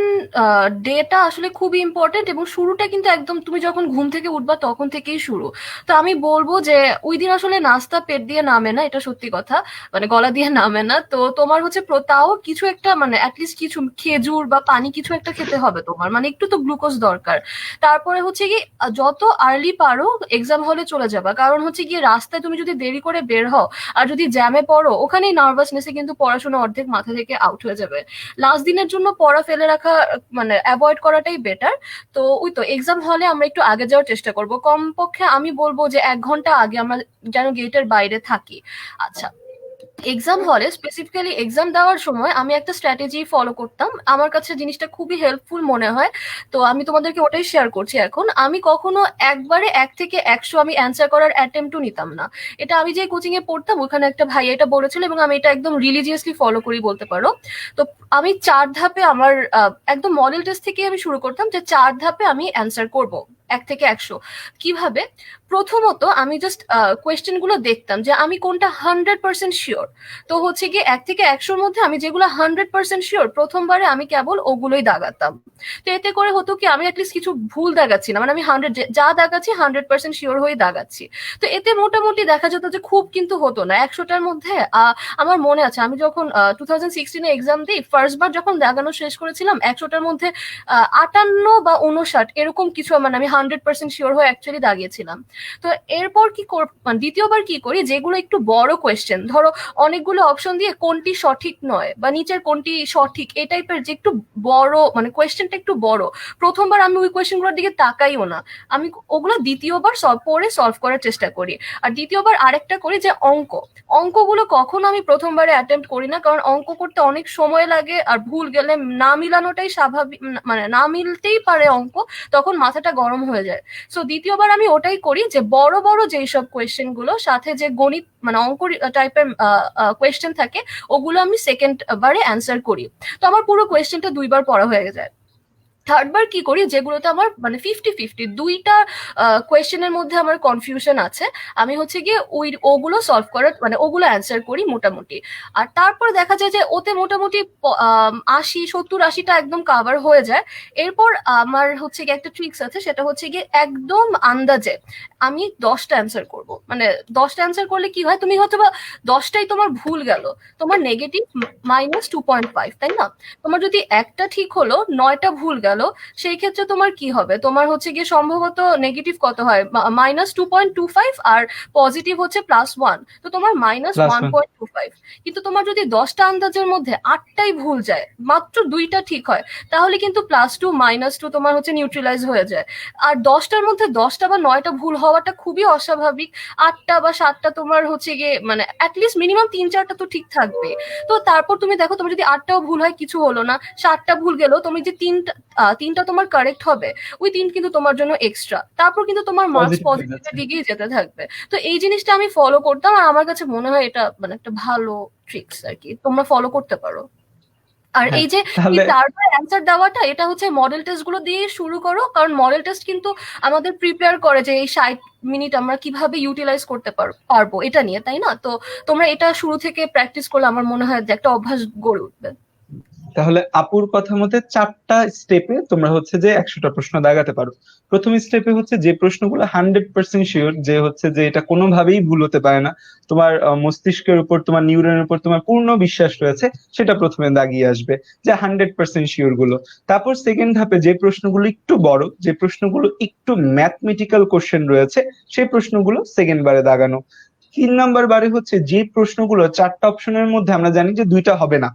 ডেটা আসলে খুবই ইম্পর্টেন্ট, এবং শুরুটা কিন্তু একদম তুমি যখন ঘুম থেকে উঠবা তখন থেকেই শুরু। তো আমি বলবো যে ওই দিন আসলে নাস্তা পেট দিয়ে নামে না, এটা সত্যি কথা, মানে গলা দিয়ে নামে না। তো তোমার হচ্ছে তাও কিছু একটা মানে অ্যাটলিস্ট কিছু খেজুর বা পানি কিছু একটা খেতে হবে তোমার, মানে একটু তো গ্লুকোজ দরকার। তারপরে হচ্ছে কি যত আর্লি পারো এক্সাম হলে চলে যাবা, কারণ হচ্ছে গিয়ে রাস্তায় তুমি যদি দেরি করে বের হও আর যদি জ্যামে পড়ো, ওখানেই নার্ভাসনেসে কিন্তু পড়াশোনা অর্ধেক মাথা থেকে আউট হয়ে যাবে। লাস্ট দিনের জন্য পড়া ফেলে রাখা মানে অ্যাভয়েড করাটাই বেটার। তো ওই তো এক্সাম হলে আমরা একটু আগে যাওয়ার চেষ্টা করব, কমপক্ষে আমি বলবো যে 1 ঘন্টা আগে আমরা যেন গেটের বাইরে থাকি। আচ্ছা, এক্সাম হলে স্পেসিফিক্যালি এক্সাম দেওয়ার সময় আমি একটা স্ট্র্যাটেজি ফলো করতাম, আমার কাছে জিনিসটা খুবই হেল্পফুল মনে হয়। তো আমি তোমাদেরকে ওটাই শেয়ার করছি এখন। আমি কখনো একবারে 1 থেকে 100 আমি অ্যান্সার করার অ্যাটেম্পটও নিতাম না। এটা আমি যে কোচিং এ পড়তাম ওখানে একটা ভাই এটা বলেছিল, এবং আমি এটা একদম রিলিজিয়াসলি ফলো করি বলতে পারো। তো আমি 4 ধাপে আমার একদম মডেল টেস্ট থেকে আমি শুরু করতাম যে 4 ধাপে আমি অ্যান্সার করব 1 থেকে 100। কিভাবে? প্রথমত আমি জাস্ট কোয়েশ্চেন গুলো দেখতাম যে আমি কোনটা 100% শিওর। তো হচ্ছে কি 1 থেকে 100-র মধ্যে আমি যেগুলো 100% শিওর প্রথমবারে আমি কেবল ওগুলোই দাগাতাম। তো এতে করে হতো কি আমি অ্যাটলিস্ট কিছু ভুল দাগাচ্ছি না, মানে আমি 100 যা দাগাচ্ছি 100% শিওর হয়ে দাগাচ্ছি। তো এতে মোটামুটি দেখা যেত যে খুব কিন্তু হতো না 100টার মধ্যে। আমার মনে আছে আমি যখন 2016-এ এক্সাম দিই, ফার্স্ট বার যখন দাগানো শেষ করেছিলাম 100টার মধ্যে 58 বা 59 এরকম কিছু, মানে আমি 100% শিওর হয়ে অ্যাকচুয়ালি দাগিয়েছিলাম। তো এরপর মানে দ্বিতীয়বার কি করি, যেগুলো একটু বড় কোয়েশ্চেন, ধরো অনেকগুলো অপশন দিয়ে কোনটি সঠিক নয় বা নিচের কোনটি সঠিক, এই টাইপের যে একটু বড় মানে কোয়েশ্চেনটা একটু বড়, প্রথমবার আমি ওই কোয়েশ্চেনগুলোর দিকে তাকাইও না। আমি ওগুলো দ্বিতীয়বার পড়ে সলভ করার চেষ্টা করি। আর দ্বিতীয়বার আরেকটা করি যে অঙ্কগুলো কখনো আমি প্রথমবারে অ্যাটেম্প্ট করি না, কারণ অঙ্ক করতে অনেক সময় লাগে, আর ভুল গেলে না মিলানোটাই স্বাভাবিক, মানে না মিলতেই পারে অঙ্ক, তখন মাথাটা গরম হয়ে যায়। সো দ্বিতীয়বার আমি ওটাই করি যে বড় বড় যেই সব কোয়েশ্চেন গুলো সাথে যে গণিত মানে অঙ্ক টাইপের কোয়েশ্চেন থাকে, ওগুলো আমি সেকেন্ড বারে অ্যান্সার করি। তো আমার পুরো কোয়েশ্চেনটা 2বার পড়া হয়ে যায়। থার্ড বার কি করি, যেগুলোতে আমার মানে 50-50 দুইটা কোয়েশ্চেনের মধ্যে আমার কনফিউশন আছে, আমি হচ্ছে গিয়ে ওগুলো সলভ করার মানে ওগুলো অ্যান্সার করি মোটামুটি। আর তারপর দেখা যায় যে ওতে মোটামুটি 80-70-80টা একদম কাভার হয়ে যায়। এরপর আমার হচ্ছে গিয়ে একটা ট্রিক্স আছে, সেটা হচ্ছে গিয়ে একদম আন্দাজে আমি 10টা অ্যান্সার করব। মানে 10টা অ্যান্সার করলে কি হয়, তুমি হয়তো বা 10টাই তোমার ভুল গেল, তোমার নেগেটিভ -2.5, তাই না? তোমার যদি একটা ঠিক হলো 9টা ভুল গেল, সেই ক্ষেত্রে তোমার কি হবে, তোমার হচ্ছে গিয়ে সম্ভবত নেগেটিভ কত হয়, -2.25, আর পজিটিভ হচ্ছে +1, তো তোমার minus plus one one. Point two five কিন্তু তোমার যদি 10টা আন্দাজের মধ্যে 8টাই ভুল যায়, মাত্র 2টা ঠিক হয়, তাহলে কিন্তু +2 -2 তোমার হচ্ছে নিউট্রালাইজ হয়ে যায়। আর 10টার মধ্যে 10টা বা 9টা ভুল হওয়াটা খুবই অস্বাভাবিক। 8টা বা 7টা তোমার হচ্ছে গিয়ে মানে অ্যাটলিস্ট মিনিমাম 3-4টা তো ঠিক থাকবে। তো তারপর তুমি দেখো, তোমার যদি 8টাও ভুল হয় কিছু হলো না, 7টা ভুল গেল, তুমি যে তিনটা তোমার কারেক্ট হবে, ওই তিন কিন্তু তোমার জন্য এক্সট্রা, তারপর কিন্তু তোমার মার্কস পজিটিভ হয়ে যাচ্ছে। পজিটিভের দিকেই যেতে থাকবে। তো এই জিনিসটা আমি ফলো করতাম, আর আমার কাছে মনে হয় এটা মানে একটা ভালো ট্রিক্স আর কি, তোমরা ফলো করতে পারো। আর হ্যাঁ, এই যে এই তাহলে 4বার অ্যান্সার দেওয়াটা, এটা হচ্ছে মডেল টেস্ট গুলো দিয়ে শুরু করো, কারণ মডেল টেস্ট কিন্তু আমাদের প্রিপেয়ার করে যে এই 60 মিনিট আমরা কিভাবে ইউটিলাইজ করতে পারবো এটা নিয়ে, তাই না? তো তোমরা এটা শুরু থেকে প্র্যাকটিস করলে আমার মনে হয় যে একটা অভ্যাস গড়ে উঠবে। তাহলে আপুর কথা মতে 4টা স্টেপে তোমরা হচ্ছে যে 100টা প্রশ্ন দাগাতে পারো। প্রথম স্টেপে হচ্ছে যে প্রশ্নগুলো 100% শিওর, যে হচ্ছে যে এটা কোনোভাবেই ভুল হতে পারে না, তোমার মস্তিষ্কের উপর, তোমার নিউরনের উপর তোমার পূর্ণ বিশ্বাস রয়েছে, সেটা প্রথমে দাগিয়ে আসবে, যে 100% শিওর গুলো। তারপর সেকেন্ড ধাপে যে প্রশ্নগুলো একটু বড়, যে প্রশ্নগুলো একটু ম্যাথমেটিক্যাল কোশ্চেন রয়েছে, সেই প্রশ্নগুলো সেকেন্ড বারে দাগানো। 3 নাম্বার বারে হচ্ছে যে প্রশ্নগুলো 4টা অপশনের মধ্যে আমরা জানি যে 2টা হবে না,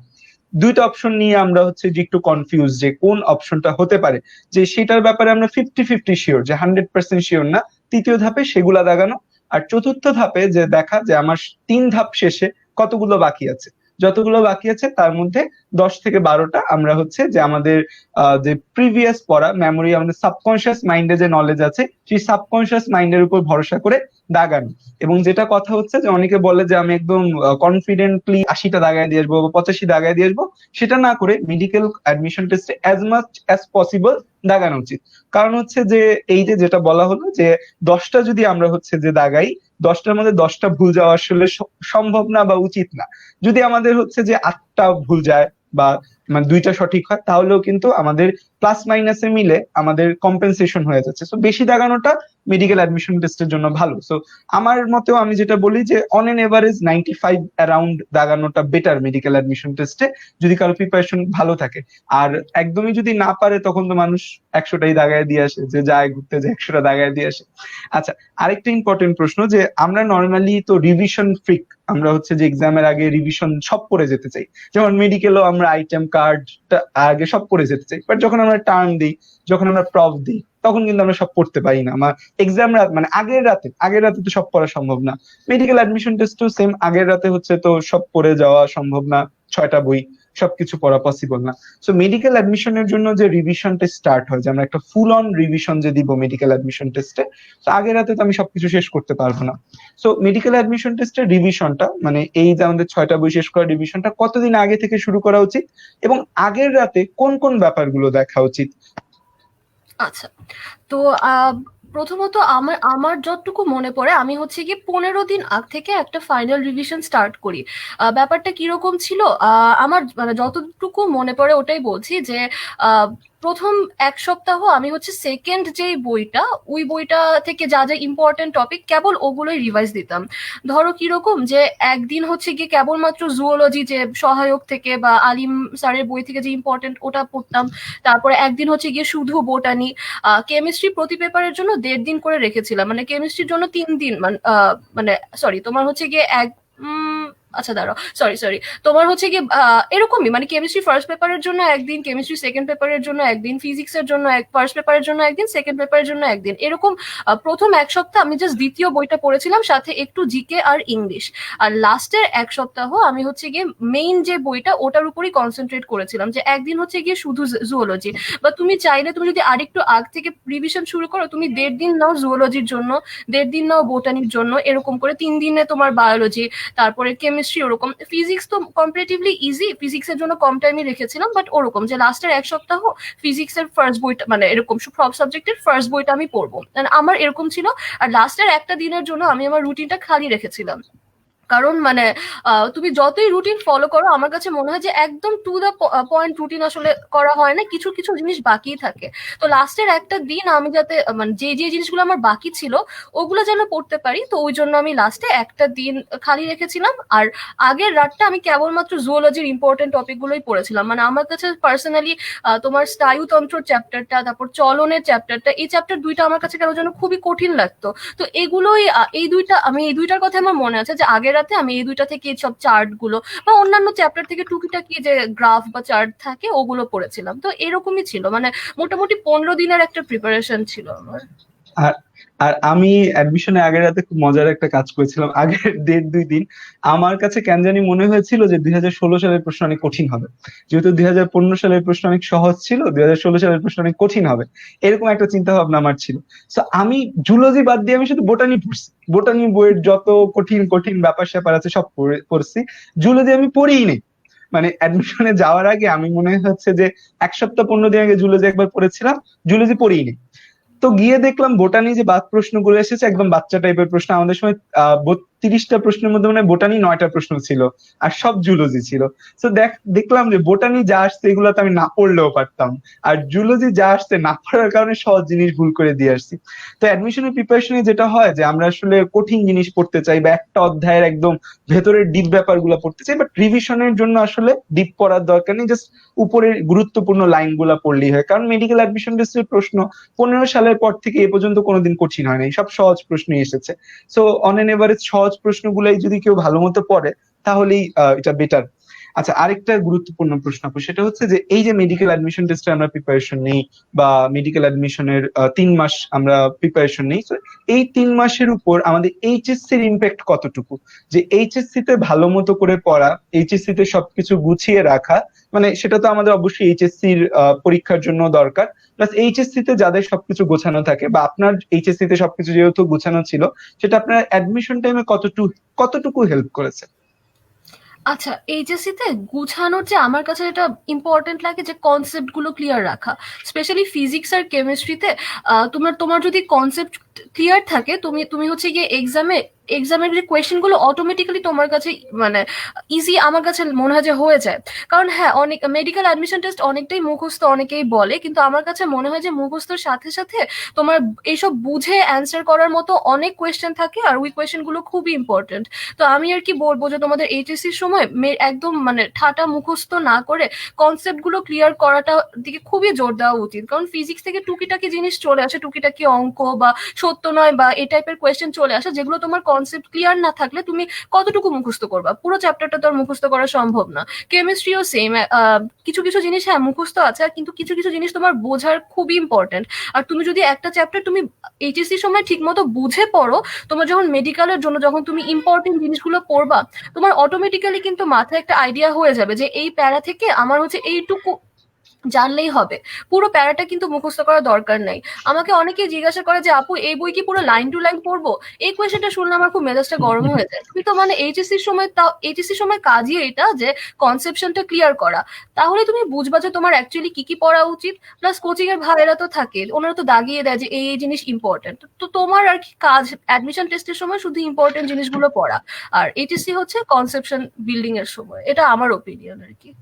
2টা অপশন নিয়ে আমরা হচ্ছে যে একটু কনফিউজ যে কোন অপশনটা হতে পারে, যে সেটার ব্যাপারে আমরা 50-50 শিওর, যে 100% শিওর না, তৃতীয় ধাপে সেগুলা দাগানো। আর চতুর্থ ধাপে যে দেখা যে আমার 3 ধাপ শেষে কতগুলো বাকি আছে, যতগুলো বাকি আছে তার মধ্যে 10 থেকে 12টা আমরা হচ্ছে যে আমাদের যে প্রিভিয়াস পড়া মেমোরি, আমাদের সাবকনশিয়াস মাইন্ডে যে নলেজ আছে, সেই সাবকনশিয়াস মাইন্ডের উপর ভরসা করে দাগানো। এবং যেটা কথা হচ্ছে যে অনেকে বলে যে আমি একদম কনফিডেন্টলি 80টা দাগায় দিয়ে আসবো বা 85 দাগায় দিয়ে আসবো, সেটা না করে মেডিকেল অ্যাডমিশন টেস্টে অ্যাজ মাচ অ্যাজ পসিবল দাগানো উচিত। কারণ হচ্ছে যে এই যে যেটা বলা হলো যে 10টা যদি আমরা হচ্ছে যে দাগাই, 10টার মধ্যে 10টা ভুল যাওয়া আসলে সম্ভব না বা উচিত না। যদি আমাদের হচ্ছে যে 8টা ভুল যায় বা মানে 2টা সঠিক হয়, তাহলেও কিন্তু আমাদের প্লাস মাইনাসে মিলে আমাদের কম্পেনসেশন হয়ে যাচ্ছে। তো বেশি দাগানোটা মেডিকেল অ্যাডমিশন টেস্টের জন্য ভালো। সো আমার মতেও আমি যেটা বলি যে অন এন এভারেজ 95 অ্যারাউন্ড দাগানোটা বেটার মেডিকেল অ্যাডমিশন টেস্টে, যদি কারো প্রিপারেশন ভালো থাকে। আর একদমই যদি না পারে, তখন তো মানুষ 100টাই দাগায় দিয়ে আসে, যে যায় ঘুরতে যায় 100টা দাগায় দিয়ে আসে। আচ্ছা, আরেকটা ইম্পর্টেন্ট প্রশ্ন, যে আমরা নর্মালি তো রিভিশন ফ্রিক, আমরা হচ্ছে যে এক্সামের আগে রিভিশন সব পড়ে যেতে চাই। যেমন মেডিকেলও আমরা আইটেম কার্ড আগে সব পড়ে যেতে চাই, বাট যখন আমরা টার্ম দিই, যখন আমরা প্রফ দিই, তখন কিন্তু আমরা সব পড়তে পারি না। আমার এক্সাম রাত মানে আগের রাতে তো সব পড়া সম্ভব না। মেডিকেল অ্যাডমিশন টেস্টও সেম, আগের রাতে হচ্ছে তো সব পড়ে যাওয়া সম্ভব না, 6টা বই সবকিছু পড়া পসিবল না। সো মেডিকেল অ্যাডমিশনের জন্য যে রিভিশনটা স্টার্ট হয়, যে আমরা একটা ফুল অন রিভিশন যে দিব মেডিকেল অ্যাডমিশন টেস্টে, তো আগের রাতে তো আমি সবকিছু শেষ করতে পারবো না। সো মেডিকেল অ্যাডমিশন টেস্টের রিভিশনটা, মানে এই যে আমাদের 6টা বই শেষ করা রিভিশনটা কতদিন আগে থেকে শুরু করা উচিত, এবং আগের রাতে কোন কোন ব্যাপারগুলো দেখা উচিত? আচ্ছা, তো প্রথমত আমার আমার যতটুকু মনে পড়ে, আমি হচ্ছে কি 15 দিন আগ থেকে একটা ফাইনাল রিভিশন স্টার্ট করি। ব্যাপারটা কিরকম ছিল, আমার মানে যতটুকু মনে পড়ে ওটাই বলছি, যে আহ, প্রথম 1 সপ্তাহ আমি হচ্ছে সেকেন্ড যে বইটা, ওই বইটা থেকে যা যা ইম্পর্টেন্ট টপিক কেবল ওগুলোই রিভাইজ দিতাম। ধরো কিরকম, যে একদিন হচ্ছে গিয়ে কেবলমাত্র জুওলজি যে সহায়ক থেকে বা আলিম স্যারের বই থেকে যে ইম্পর্টেন্ট ওটা পড়তাম। তারপরে একদিন হচ্ছে গিয়ে শুধু বোটানি। কেমিস্ট্রি প্রতি পেপারের জন্য 1.5 দিন করে রেখেছিলাম, মানে কেমিস্ট্রির জন্য 3 দিন, মানে সরি তোমার হচ্ছে গিয়ে আচ্ছা দাঁড়াও, সরি সরি, তোমার হচ্ছে গিয়ে এরকমই, মানে কেমিস্ট্রি ফার্স্ট পেপারের জন্য একদিন, কেমিস্ট্রি সেকেন্ড পেপারের জন্য একদিন, ফিজিক্সের জন্য ফার্স্ট পেপারের জন্য একদিন, সেকেন্ড পেপারের জন্য একদিন, এরকম। প্রথম 1 সপ্তাহ আমি জাস্ট দ্বিতীয় বইটা পড়েছিলাম, সাথে একটু জিকে আর ইংলিশ। আর লাস্টের 1 সপ্তাহ আমি হচ্ছে গিয়ে মেইন যে বইটা ওটার উপরই কনসেন্ট্রেট করেছিলাম, যে একদিন হচ্ছে গিয়ে শুধু জুওলজি। বা তুমি চাইলে তুমি যদি আরেকটু আগ থেকে রিভিশন শুরু করো, তুমি 1.5 দিন নাও জুওলজির জন্য, 1.5 দিন নাও বোটানির জন্য, এরকম করে 3 দিনে তোমার বায়োলজি, তারপরে কেমিস্ট্রি, ওরকম। ফিজিক্স তো কম্পারেটিভলি ইজি, ফিজিক্সের জন্য কম টাইমই রেখেছিলাম, বাট ওরকম যে লাস্টের 1 সপ্তাহ ফিজিক্সের ফার্স্ট বইটা, মানে এরকম সব সাবজেক্টের ফার্স্ট বইটা আমি পড়বো, আমার এরকম ছিল। আর লাস্টের একটা দিনের জন্য আমি আমার রুটিনটা খালি রেখেছিলাম। কারণ মানে তুমি যতই রুটিন ফলো করো, আমার কাছে মনে হয় যে একদম টু দ্য পয়েন্ট রুটিন আসলে করা হয় না, কিছু কিছু জিনিস বাকি থাকে। তো লাস্টের একটা দিন আমি যাতে মানে যে যে জিনিসগুলো আমার বাকি ছিল ওগুলো যেন পড়তে পারি, তো ওই জন্য আমি লাস্টে একটা দিন খালি রেখেছিলাম। আর আগের রাতটা আমি কেবলমাত্র জুওলজির ইম্পর্টেন্ট টপিক গুলোই পড়েছিলাম। মানে আমার কাছে পার্সোনালি তোমার স্নায়ুতন্ত্র চ্যাপ্টারটা, তারপর চলনের চ্যাপ্টারটা, এই চ্যাপ্টার দুইটা আমার কাছে কেন যেন খুবই কঠিন লাগতো। তো এগুলোই এই দুইটার কথা আমার মনে আছে, যে আগের রাতে আমি এই দুইটা থেকে সব চার্ট গুলো বা অন্যান্য চ্যাপ্টার থেকে টুকিটাকি যে গ্রাফ বা চার্ট থাকে ওগুলো পড়েছিলাম। তো এরকমই ছিল, মানে মোটামুটি 15 দিনের একটা প্রিপারেশন ছিল আমার। আর আর আমি অ্যাডমিশনের আগের রাতে খুব মজার একটা কাজ করেছিলাম। আগের 1.5-2 দিন আমার কাছে কেন জানি মনে হয়েছিল যে 2016 সালের প্রশ্ন অনেক কঠিন হবে, যেহেতু 2015 সালের প্রশ্ন অনেক সহজ ছিল, 2016 সালের প্রশ্ন অনেক কঠিন হবে, এরকম একটা চিন্তা ভাবনা আমার ছিল। তো আমি জুলজি বাদ দিয়ে আমি শুধু বোটানি পড়ছি। বোটানি বইয়ের যত কঠিন কঠিন ব্যাপার স্যাপার আছে সব পড়ছি। জুলজি আমি পড়িই নি। মানে অ্যাডমিশনে যাওয়ার আগে আমি মনে হচ্ছে যে 1 সপ্তাহ 15 দিন আগে জুলজি একবার পড়েছিলাম, জুলজি পড়িনি। তো গিয়ে দেখলাম বোটানি যে বাদ প্রশ্নগুলো এসেছে একদম বাচ্চা টাইপের প্রশ্ন। আমাদের সময় 32টা প্রশ্নের মধ্যে মানে বোটানি 9টা প্রশ্ন ছিল, আর সব জুলজি ছিল। তো দেখলাম যে বোটানি যা আসছে এগুলো তো আমি না পড়লেও পারতাম, আর জুলজি যা আসছে না পড়ার কারণে সহজ জিনিস ভুল করে দিয়ে আসছি। তো অ্যাডমিশনের প্রিপারেশনে যেটা হয় যে আমরা আসলে কঠিন জিনিস পড়তে চাই বা একটা অধ্যায়ের একদম ভেতরের ডিপ ব্যাপারগুলো পড়তে চাই, বাট রিভিশনের জন্য আসলে ডিপ পড়ার দরকার নেই, জাস্ট উপরের গুরুত্বপূর্ণ লাইনগুলো পড়লেই হয়। কারণ মেডিকেল অ্যাডমিশন টেস্টের প্রশ্ন 15 সালের পর থেকে এ পর্যন্ত কোনোদিন কঠিন হয় নাই, সব সহজ প্রশ্নই এসেছে। সো অন এন এভারেজ সহজ প্রশ্নগুলাই যদি কেউ ভালো মতো পড়ে তাহলেই এটা বেটার। আচ্ছা, আরেকটা গুরুত্বপূর্ণ প্রশ্ন আপু, সেটা হচ্ছে যে এই যে মেডিকেল অ্যাডমিশন টেস্টে আমরা প্রিপারেশন নেই বা মেডিকেল অ্যাডমিশনের 3 মাস আমরা প্রিপারেশন নেই, তো এই 3 মাসের উপর আমাদের এইচএসসি এর ইম্প্যাক্ট কতটুকু? যে এইচএসসি তে ভালো মতো করে পড়া, এইচএসসি তে সবকিছু গুছিয়ে রাখা, মানে সেটা তো আমাদের অবশ্যই এইচএসসি র পরীক্ষার জন্য দরকার, প্লাস এইচএসসি তে যাদের সবকিছু গোছানো থাকে বা আপনার এইচএসসি তে সবকিছু যেহেতু গোছানো ছিল, সেটা আপনার অ্যাডমিশন টাইমে কতটুকু হেল্প করেছে? আচ্ছা, এইচএসসি তে গুছানোর যে আমার কাছে এটা ইম্পর্টেন্ট লাগে যে কনসেপ্ট গুলো ক্লিয়ার রাখা। স্পেশালি ফিজিক্স আর কেমিস্ট্রিতে তোমার তোমার যদি কনসেপ্ট ক্লিয়ার থাকে, তুমি তুমি হচ্ছে গিয়ে এক্সামের যে কোয়েশ্চেন গুলো অটোমেটিক্যালি তোমার কাছে মানে ইজি আমার কাছে মনে হয় যে হয়ে যায়। কারণ হ্যাঁ, অনেক মেডিকেল অ্যাডমিশন টেস্ট অনেকটাই মুখস্থ অনেকেই বলে, কিন্তু আমার কাছে মনে হয় যে মুখস্থর সাথে সাথে তোমার এইসব বুঝে অ্যান্সার করার মতো অনেক কোয়েশ্চেন থাকে, আর ওই কোয়েশ্চেন গুলো খুবই ইম্পর্টেন্ট। তো আমি আর কি বলবো যে তোমাদের এইচএসসির সময় একদম মানে ঠাটা মুখস্থ না করে কনসেপ্ট গুলো ক্লিয়ার করাটা দিকে খুবই জোর দেওয়া উচিত। কারণ ফিজিক্স থেকে টুকিটাকি জিনিস চলে আসে, টুকিটাকি অঙ্ক বা সত্য নয় বা এই টাইপের কোয়েশ্চেন চলে আসে, যেগুলো তোমার কনসেপ্ট ক্লিয়ার না থাকলে তুমি কতটুকু মুখস্থ করবা? পুরো চ্যাপ্টারটা তো আর মুখস্থ করা সম্ভব না। কেমিস্ট্রিও সেম। কিছু কিছু জিনিস হ্যাঁ মুখস্থ আছে, আর কিন্তু কিছু কিছু জিনিস তোমার বোঝার খুবই ইম্পর্টেন্ট। আর তুমি যদি একটা চ্যাপ্টার তুমি এইচএসসি সময় ঠিক মতো বুঝে পড়ো, তোমার যখন মেডিকেলের জন্য যখন তুমি ইম্পর্টেন্ট জিনিসগুলো পড়বা, তোমার অটোমেটিক্যালি কিন্তু মাথায় একটা আইডিয়া হয়ে যাবে যে এই প্যারা থেকে আমার হচ্ছে এইটুকু জানলেই হবে। পুরো প্যারাটা কিন্তু মুখস্থ করার দরকার নাই। আমাকে অনেকেই জিজ্ঞাসা করে যে আপু এই বই কি পুরো লাইন টু লাইন পড়বো? এই কোয়েশ্চেনটা শুনলে আমার খুব মেজাজটা গরম হয়ে যায়। তুমি তো মানে এইচএসসির সময়, তাও এইচএসসির সময় কাজই এটা যে কনসেপশনটা ক্লিয়ার করা। তাহলে তুমি বুঝবা যে তোমার অ্যাকচুয়ালি কি কি পড়া উচিত। প্লাস কোচিং এর ভাইয়েরা তো থাকে, ওনারা তো দাগিয়ে দেয় যে এই এই জিনিস ইম্পর্টেন্ট। তো তোমার আর কি কাজ অ্যাডমিশন টেস্টের সময় শুধু ইম্পর্টেন্ট জিনিসগুলো পড়া, আর এইচএসসি হচ্ছে কনসেপশন বিল্ডিং এর সময়। এটা আমার ওপিনিয়ন আর কি।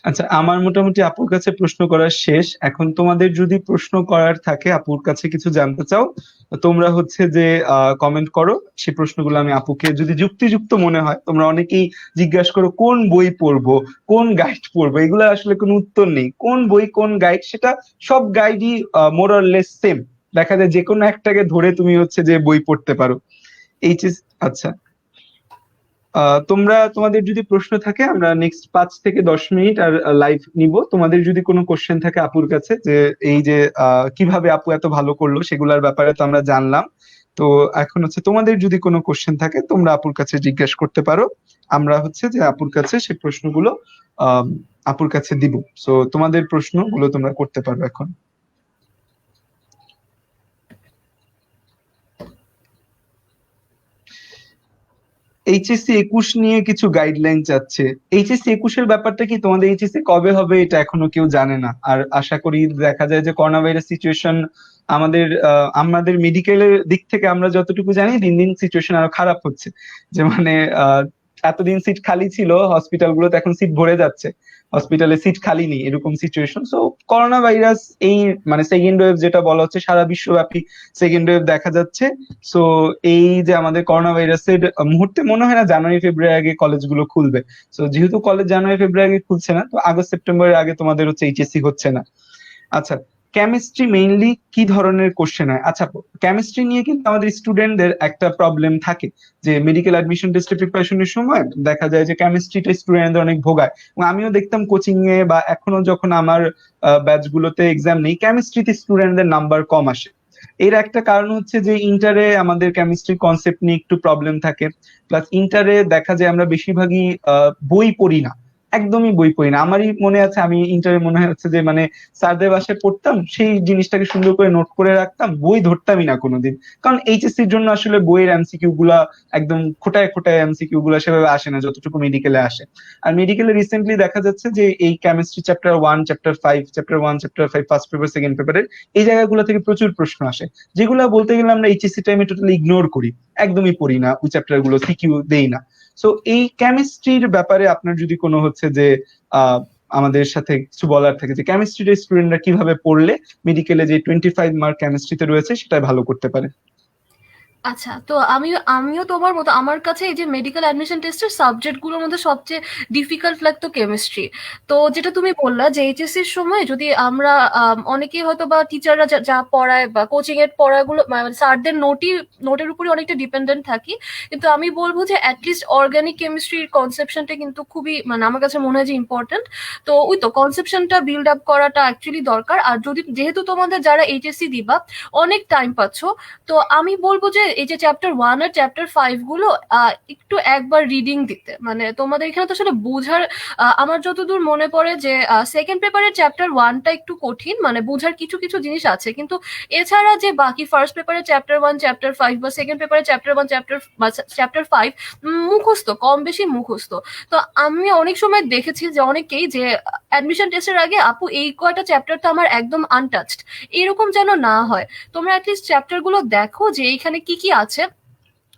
আচ্ছা, আমার মোটামুটি আপুর কাছে প্রশ্ন করা শেষ। এখন তোমাদের যদি প্রশ্ন করার থাকে, আপুর কাছে কিছু জানতে চাও, তোমরা হচ্ছে যে কমেন্ট করো, সেই প্রশ্নগুলো আমি আপুকে যদি যুক্তিযুক্ত মনে হয়। তোমরা অনেকেই জিজ্ঞাসা করো কোন বই পড়বো, কোন গাইড পড়বো, এগুলো আসলে কোনো উত্তর নেই। কোন বই কোন গাইড, সেটা সব গাইডই মোর অর লেস সেম। দেখা যায় যে কোনো একটাকে ধরে তুমি হচ্ছে যে বই পড়তে পারো। এইচএস। আচ্ছা, তোমরা তোমাদের যদি প্রশ্ন থাকে আমরা নেক্সট 5 থেকে 10 মিনিট আর লাইভ নিব। তোমাদের যদি কোনো কোশ্চেন থাকে আপুর কাছে, যে এই যে কিভাবে আপু এত ভালো করলো সেগুলোর ব্যাপারে তো আমরা জানলাম। তো এখন হচ্ছে তোমাদের যদি কোনো কোশ্চেন থাকে তোমরা আপুর কাছে জিজ্ঞেস করতে পারো। আমরা হচ্ছে যে আপুর কাছে সেই প্রশ্নগুলো আহ আপুর কাছে দিব। সো তোমাদের প্রশ্নগুলো তোমরা করতে পারো এখন। এইচএসসি 21 নিয়ে কিছু গাইডলাইন চাচ্ছে। এইচএসসি 21-এর ব্যাপারটা কি, তোমাদের এইচএসসি কবে হবে এটা এখনো কেউ জানে না। আর আশা করি দেখা যায় যে করোনা ভাইরাস সিচুয়েশন আমাদের মেডিকেলের দিক থেকে আমরা যতটুকু জানি দিন দিন সিচুয়েশন আরো খারাপ হচ্ছে। যে মানে এতদিন সিট খালি ছিল হসপিটাল গুলোতে, এখন সিট ভরে যাচ্ছে, হসপিটালে সিট খালি নেই, এরকম সিচুয়েশন। সো করোনা ভাইরাস এই মানে সেকেন্ড ওয়েভ যেটা বলা হচ্ছে, সারা বিশ্বব্যাপী সেকেন্ড ওয়েভ দেখা যাচ্ছে। সো এই যে আমাদের করোনা ভাইরাসের মুহূর্তে মনে হয় না জানুয়ারি-ফেব্রুয়ারি আগে কলেজগুলো খুলবে। সো যেহেতু কলেজ জানুয়ারি-ফেব্রুয়ারি আগে খুলছে না, তো আগস্ট-সেপ্টেম্বরের আগে তোমাদের হচ্ছে এইচএসসি হচ্ছে না। আচ্ছা, কেমিস্ট্রি মেইনলি কি ধরনের কোশ্চেন হয়? আচ্ছা, কেমিস্ট্রি নিয়ে কিন্তু আমাদের স্টুডেন্টদের একটা প্রবলেম থাকে যে মেডিকেল অ্যাডমিশন টেস্টে প্রিপারেশনের সময় দেখা যায় যে কেমিস্ট্রিটা স্টুডেন্টদের অনেক ভোগায়। এবং আমিও দেখতাম কোচিং এ বা এখনো যখন আমার ব্যাচ গুলোতে এক্সাম নেই, কেমিস্ট্রিতে স্টুডেন্টদের নাম্বার কম আসে। এর একটা কারণ হচ্ছে যে ইন্টারে আমাদের কেমিস্ট্রি কনসেপ্ট নিয়ে একটু প্রবলেম থাকে, প্লাস ইন্টারে দেখা যায় আমরা বেশিরভাগই বই পড়ি না, একদমই বই পড়ি না। আমারই মনে আছে আমি ইন্টারে মনে হচ্ছে যে মানে স্যারদের বাসায় পড়তাম, সেই জিনিসটাকে সুন্দর করে নোট করে রাখতাম, বই ধরতামই না কোনোদিন। কারণ এইচএসসির জন্য আসলে বইয়ের এমসিকিউ গুলা একদম খোটায় খোটায় এমসিকিউ গুলা সেভাবে আসে না যতটুকু মেডিকেলে আসে। আর মেডিকেলে রিসেন্টলি দেখা যাচ্ছে যে এই chemistry chapter 1, chapter 5, chapter 1, chapter 5 first paper second পেপারের এই জায়গাগুলো থেকে প্রচুর প্রশ্ন আসে, যেগুলো বলতে গেলে আমরা এইচএসসি টাইমে টোটালি ইগনোর করি, একদমই পড়ি না, ওই চ্যাপ্টার গুলো সিকিউ দেই না। সো এই কেমিস্ট্রির ব্যাপারে আপনার যদি কোনো হচ্ছে যে আহ আমাদের সাথে কিছু বলার থাকে যে কেমিস্ট্রির স্টুডেন্টরা কিভাবে পড়লে মেডিকেলে যে 25 মার্ক কেমিস্ট্রিতে রয়েছে সেটা ভালো করতে পারে। আচ্ছা, তো আমিও তোমার মতো, আমার কাছে এই যে মেডিকেল অ্যাডমিশন টেস্টের সাবজেক্ট গুলোর মধ্যে সবচেয়ে ডিফিকাল্ট লাগতো কেমিস্ট্রি। তো যেটা তুমি বললা যে এইচএসসি র সময় যদি আমরা অনেকেই হয়তো বা টিচাররা যা যা পড়ায় বা কোচিং এর পড়াগুলো মানে স্যারদের নোটের উপরে অনেকটা ডিপেন্ডেন্ট থাকি, কিন্তু আমি বলবো যে অ্যাটলিস্ট অর্গানিক কেমিস্ট্রির কনসেপশনটা কিন্তু খুবই মানে আমার কাছে মনে হয় যে ইম্পর্টেন্ট। তো ওই তো কনসেপশনটা বিল্ড আপ করাটা অ্যাকচুয়ালি দরকার। আর যদি যেহেতু তোমাদের যারা এইচএসসি দিবা অনেক টাইম পাচ্ছ, তো আমি বলবো যে এই যে চ্যাপ্টার 1 আর চ্যাপ্টার 5 গুলো একটু একবার রিডিং দিতে, মানে তোমাদের এখানে তো আসলে বোঝার আমার যতদূর মনে পড়ে যে সেকেন্ড পেপারের চ্যাপ্টার 1টা একটু কঠিন, মানে বোঝার কিছু কিছু জিনিস আছে, কিন্তু এছাড়া যে বাকি ফার্স্ট পেপারের চ্যাপ্টার 1 চ্যাপ্টার 5 বা সেকেন্ড পেপারের চ্যাপ্টার 1 চ্যাপ্টার 5 মুখস্থ, কম বেশি মুখস্থ। তো আমি অনেক সময় দেখেছি যে অনেকেই যে অ্যাডমিশন টেস্টের আগে আপু এই কয়টা চ্যাপ্টার তো আমার একদম আনটাচড, এরকম যেন না হয়। তোমরা অ্যাটলিস্ট চ্যাপ্টার গুলো দেখো যে এইখানে কি কি আছে।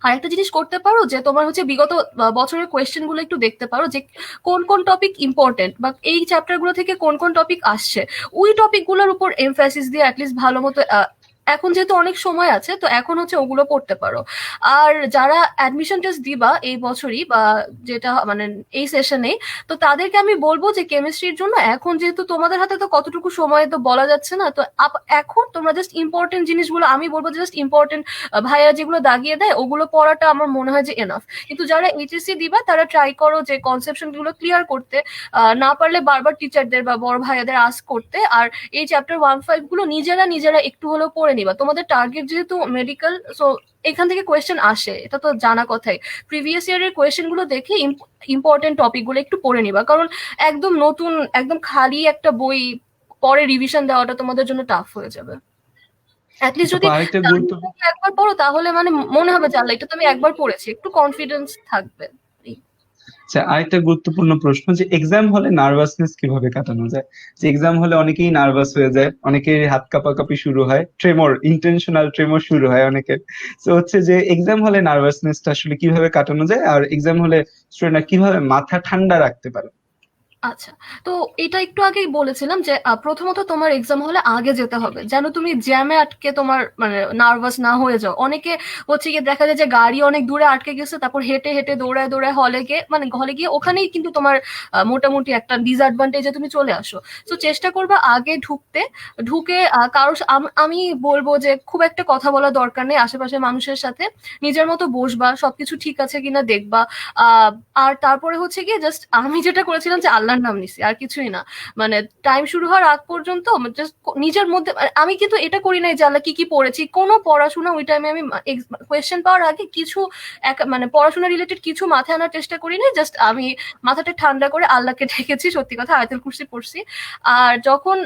আর একটা জিনিস করতে পারো যে তোমার হচ্ছে বিগত বছরের কোয়েশ্চেন গুলো একটু দেখতে পারো যে কোন কোন টপিক ইম্পর্টেন্ট বা এই চ্যাপ্টার গুলো থেকে কোন কোন টপিক আসছে, ওই টপিক গুলোর উপর এমফাসিস দিয়ে অ্যাটলিস্ট ভালো মতো এখন যেহেতু অনেক সময় আছে তো এখন হচ্ছে ওগুলো পড়তে পারো। আর যারা অ্যাডমিশন টেস্ট দিবা এই বছরই বা যেটা মানে এই সেশনে, তো তাদেরকে আমি বলবো যে কেমিস্ট্রির জন্য এখন যেহেতু তোমাদের হাতে তো কতটুকু সময় তো বলা যাচ্ছে না, তো এখন তোমরা জাস্ট ইম্পর্টেন্ট জিনিসগুলো, আমি বলবো জাস্ট ইম্পর্টেন্ট ভাইয়া যেগুলো দাগিয়ে দেয় ওগুলো পড়াটা আমার মনে হয় যে এনাফ। কিন্তু যারা এইচএসসি দিবা তারা ট্রাই করো যে কনসেপশন গুলো ক্লিয়ার করতে, না পারলে বারবার টিচারদের বা বড় ভাইয়াদের আস্ক করতে। আর এই চ্যাপ্টার 1, 5 গুলো নিজেরা নিজেরা একটু হলেও পড়ে নিবা, তোমাদের টার্গেট যেহেতু মেডিকেল, সো এখান থেকে কোয়েশ্চেন আসে এটা তো জানা কথাই। প্রিভিয়াস ইয়ারের কোয়েশ্চেন গুলো দেখে ইম্পর্টেন্ট টপিক গুলো একটু পড়ে নিবা, কারণ একদম নতুন একদম খালি একটা বই পরে রিভিশন দেওয়াটা তোমাদের জন্য টাফ হয়ে যাবে। অ্যাটলিস্ট যদি আরেকটা গুরুত্ব একবার পড়ো তাহলে মানে মনে হবে যে আল্লাহ এটা তো আমি একবার পড়েছি, একটু কনফিডেন্স থাকবে। আচ্ছা, আরেকটা গুরুত্বপূর্ণ প্রশ্ন যে এক্সাম হলে নার্ভাসনেস কিভাবে কাটানো যায়। যে এক্সাম হলে অনেকেই নার্ভাস হয়ে যায়, অনেকের হাত কাঁপাকাঁপি শুরু হয়, ট্রেমর, ইন্টেনশনাল ট্রেমর শুরু হয় অনেকের। তো হচ্ছে যে এক্সাম হলে নার্ভাসনেসটা আসলে কিভাবে কাটানো যায়, আর এক্সাম হলে স্টুডেন্টরা কিভাবে মাথা ঠান্ডা রাখতে পারে। আচ্ছা, তো এটা একটু আগেই বলেছিলাম যে প্রথমত তোমার এক্সাম হলে আগে যেতে হবে যেন তুমি জ্যামে আটকে তোমার মানে নার্ভাস না হয়ে যাও। অনেকে হচ্ছে গিয়ে দেখা যায় যে গাড়ি অনেক দূরে আটকে গেছে, তারপর হেঁটে হেঁটে দৌড়ায় দৌড়ায় হলে গিয়ে ওখানেই কিন্তু তোমার মোটামুটি একটা ডিসঅ্যাডভান্টেজে তুমি চলে আসো। তো চেষ্টা করবা আগে ঢুকে আমি বলবো যে খুব একটা কথা বলা দরকার নেই আশেপাশে মানুষের সাথে, নিজের মতো বসবা, সবকিছু ঠিক আছে কিনা দেখবা। আহ আর তারপরে হচ্ছে গিয়ে জাস্ট আমি যেটা করেছিলাম যে আল্লাহর নাম নিছি, আর কিছুই না। মানে টাইম শুরু হওয়ার আগ পর্যন্ত জাস্ট নিজের মধ্যে আমি কিন্তু এটা করি নাই যে আল্লাহ কি কি পড়েছি, কোনো পড়াশোনা ওই টাইমে আমি কোয়েশ্চেন পাওয়ার আগে কিছু মানে পড়াশোনা রিলেটেড কিছু মাথায় আনার চেষ্টা করি নাই, জাস্ট আমি মাথাটা ঠান্ডা করে আল্লাহকে ডেকেছি, সত্যি কথা আয়াতুল কুরসি পড়ছি। আর যখন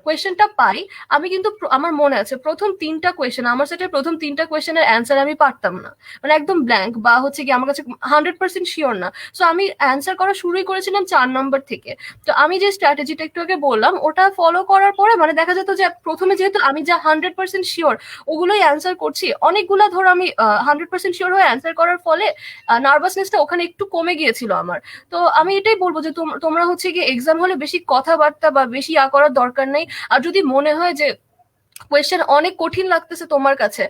কোয়েশ্চেনটা পাই আমি কিন্তু আমার মনে আছে প্রথম 3টা কোয়েশ্চেন, আমার সেটার প্রথম 3টা কোয়েশ্চেনের অ্যান্সার আমি পারতাম না, মানে একদম ব্ল্যাঙ্ক বা হচ্ছে কি আমার কাছে 100% শিওর না। সো আমি অ্যান্সার করা শুরুই করেছিলাম 4 নম্বর থেকে। তো আমি যে স্ট্র্যাটেজিটা একটু আগে বললাম ওটা ফলো করার পরে মানে দেখা যেত যে প্রথমে যেহেতু আমি যা 100% শিওর ওগুলোই অ্যান্সার করছি, অনেকগুলা ধরো আমি 100% শিওর হয়ে অ্যান্সার করার ফলে নার্ভাসনেসটা ওখানে একটু কমে গিয়েছিল আমার। তো আমি এটাই বলবো যে তোমরা হচ্ছে গিয়ে এক্সাম হলে বেশি কথাবার্তা বা বেশি করার দরকার নেই। আর যদি মনে হয় যে কোয়েশ্চেন অনেক কঠিন লাগতেছে তোমার কাছে,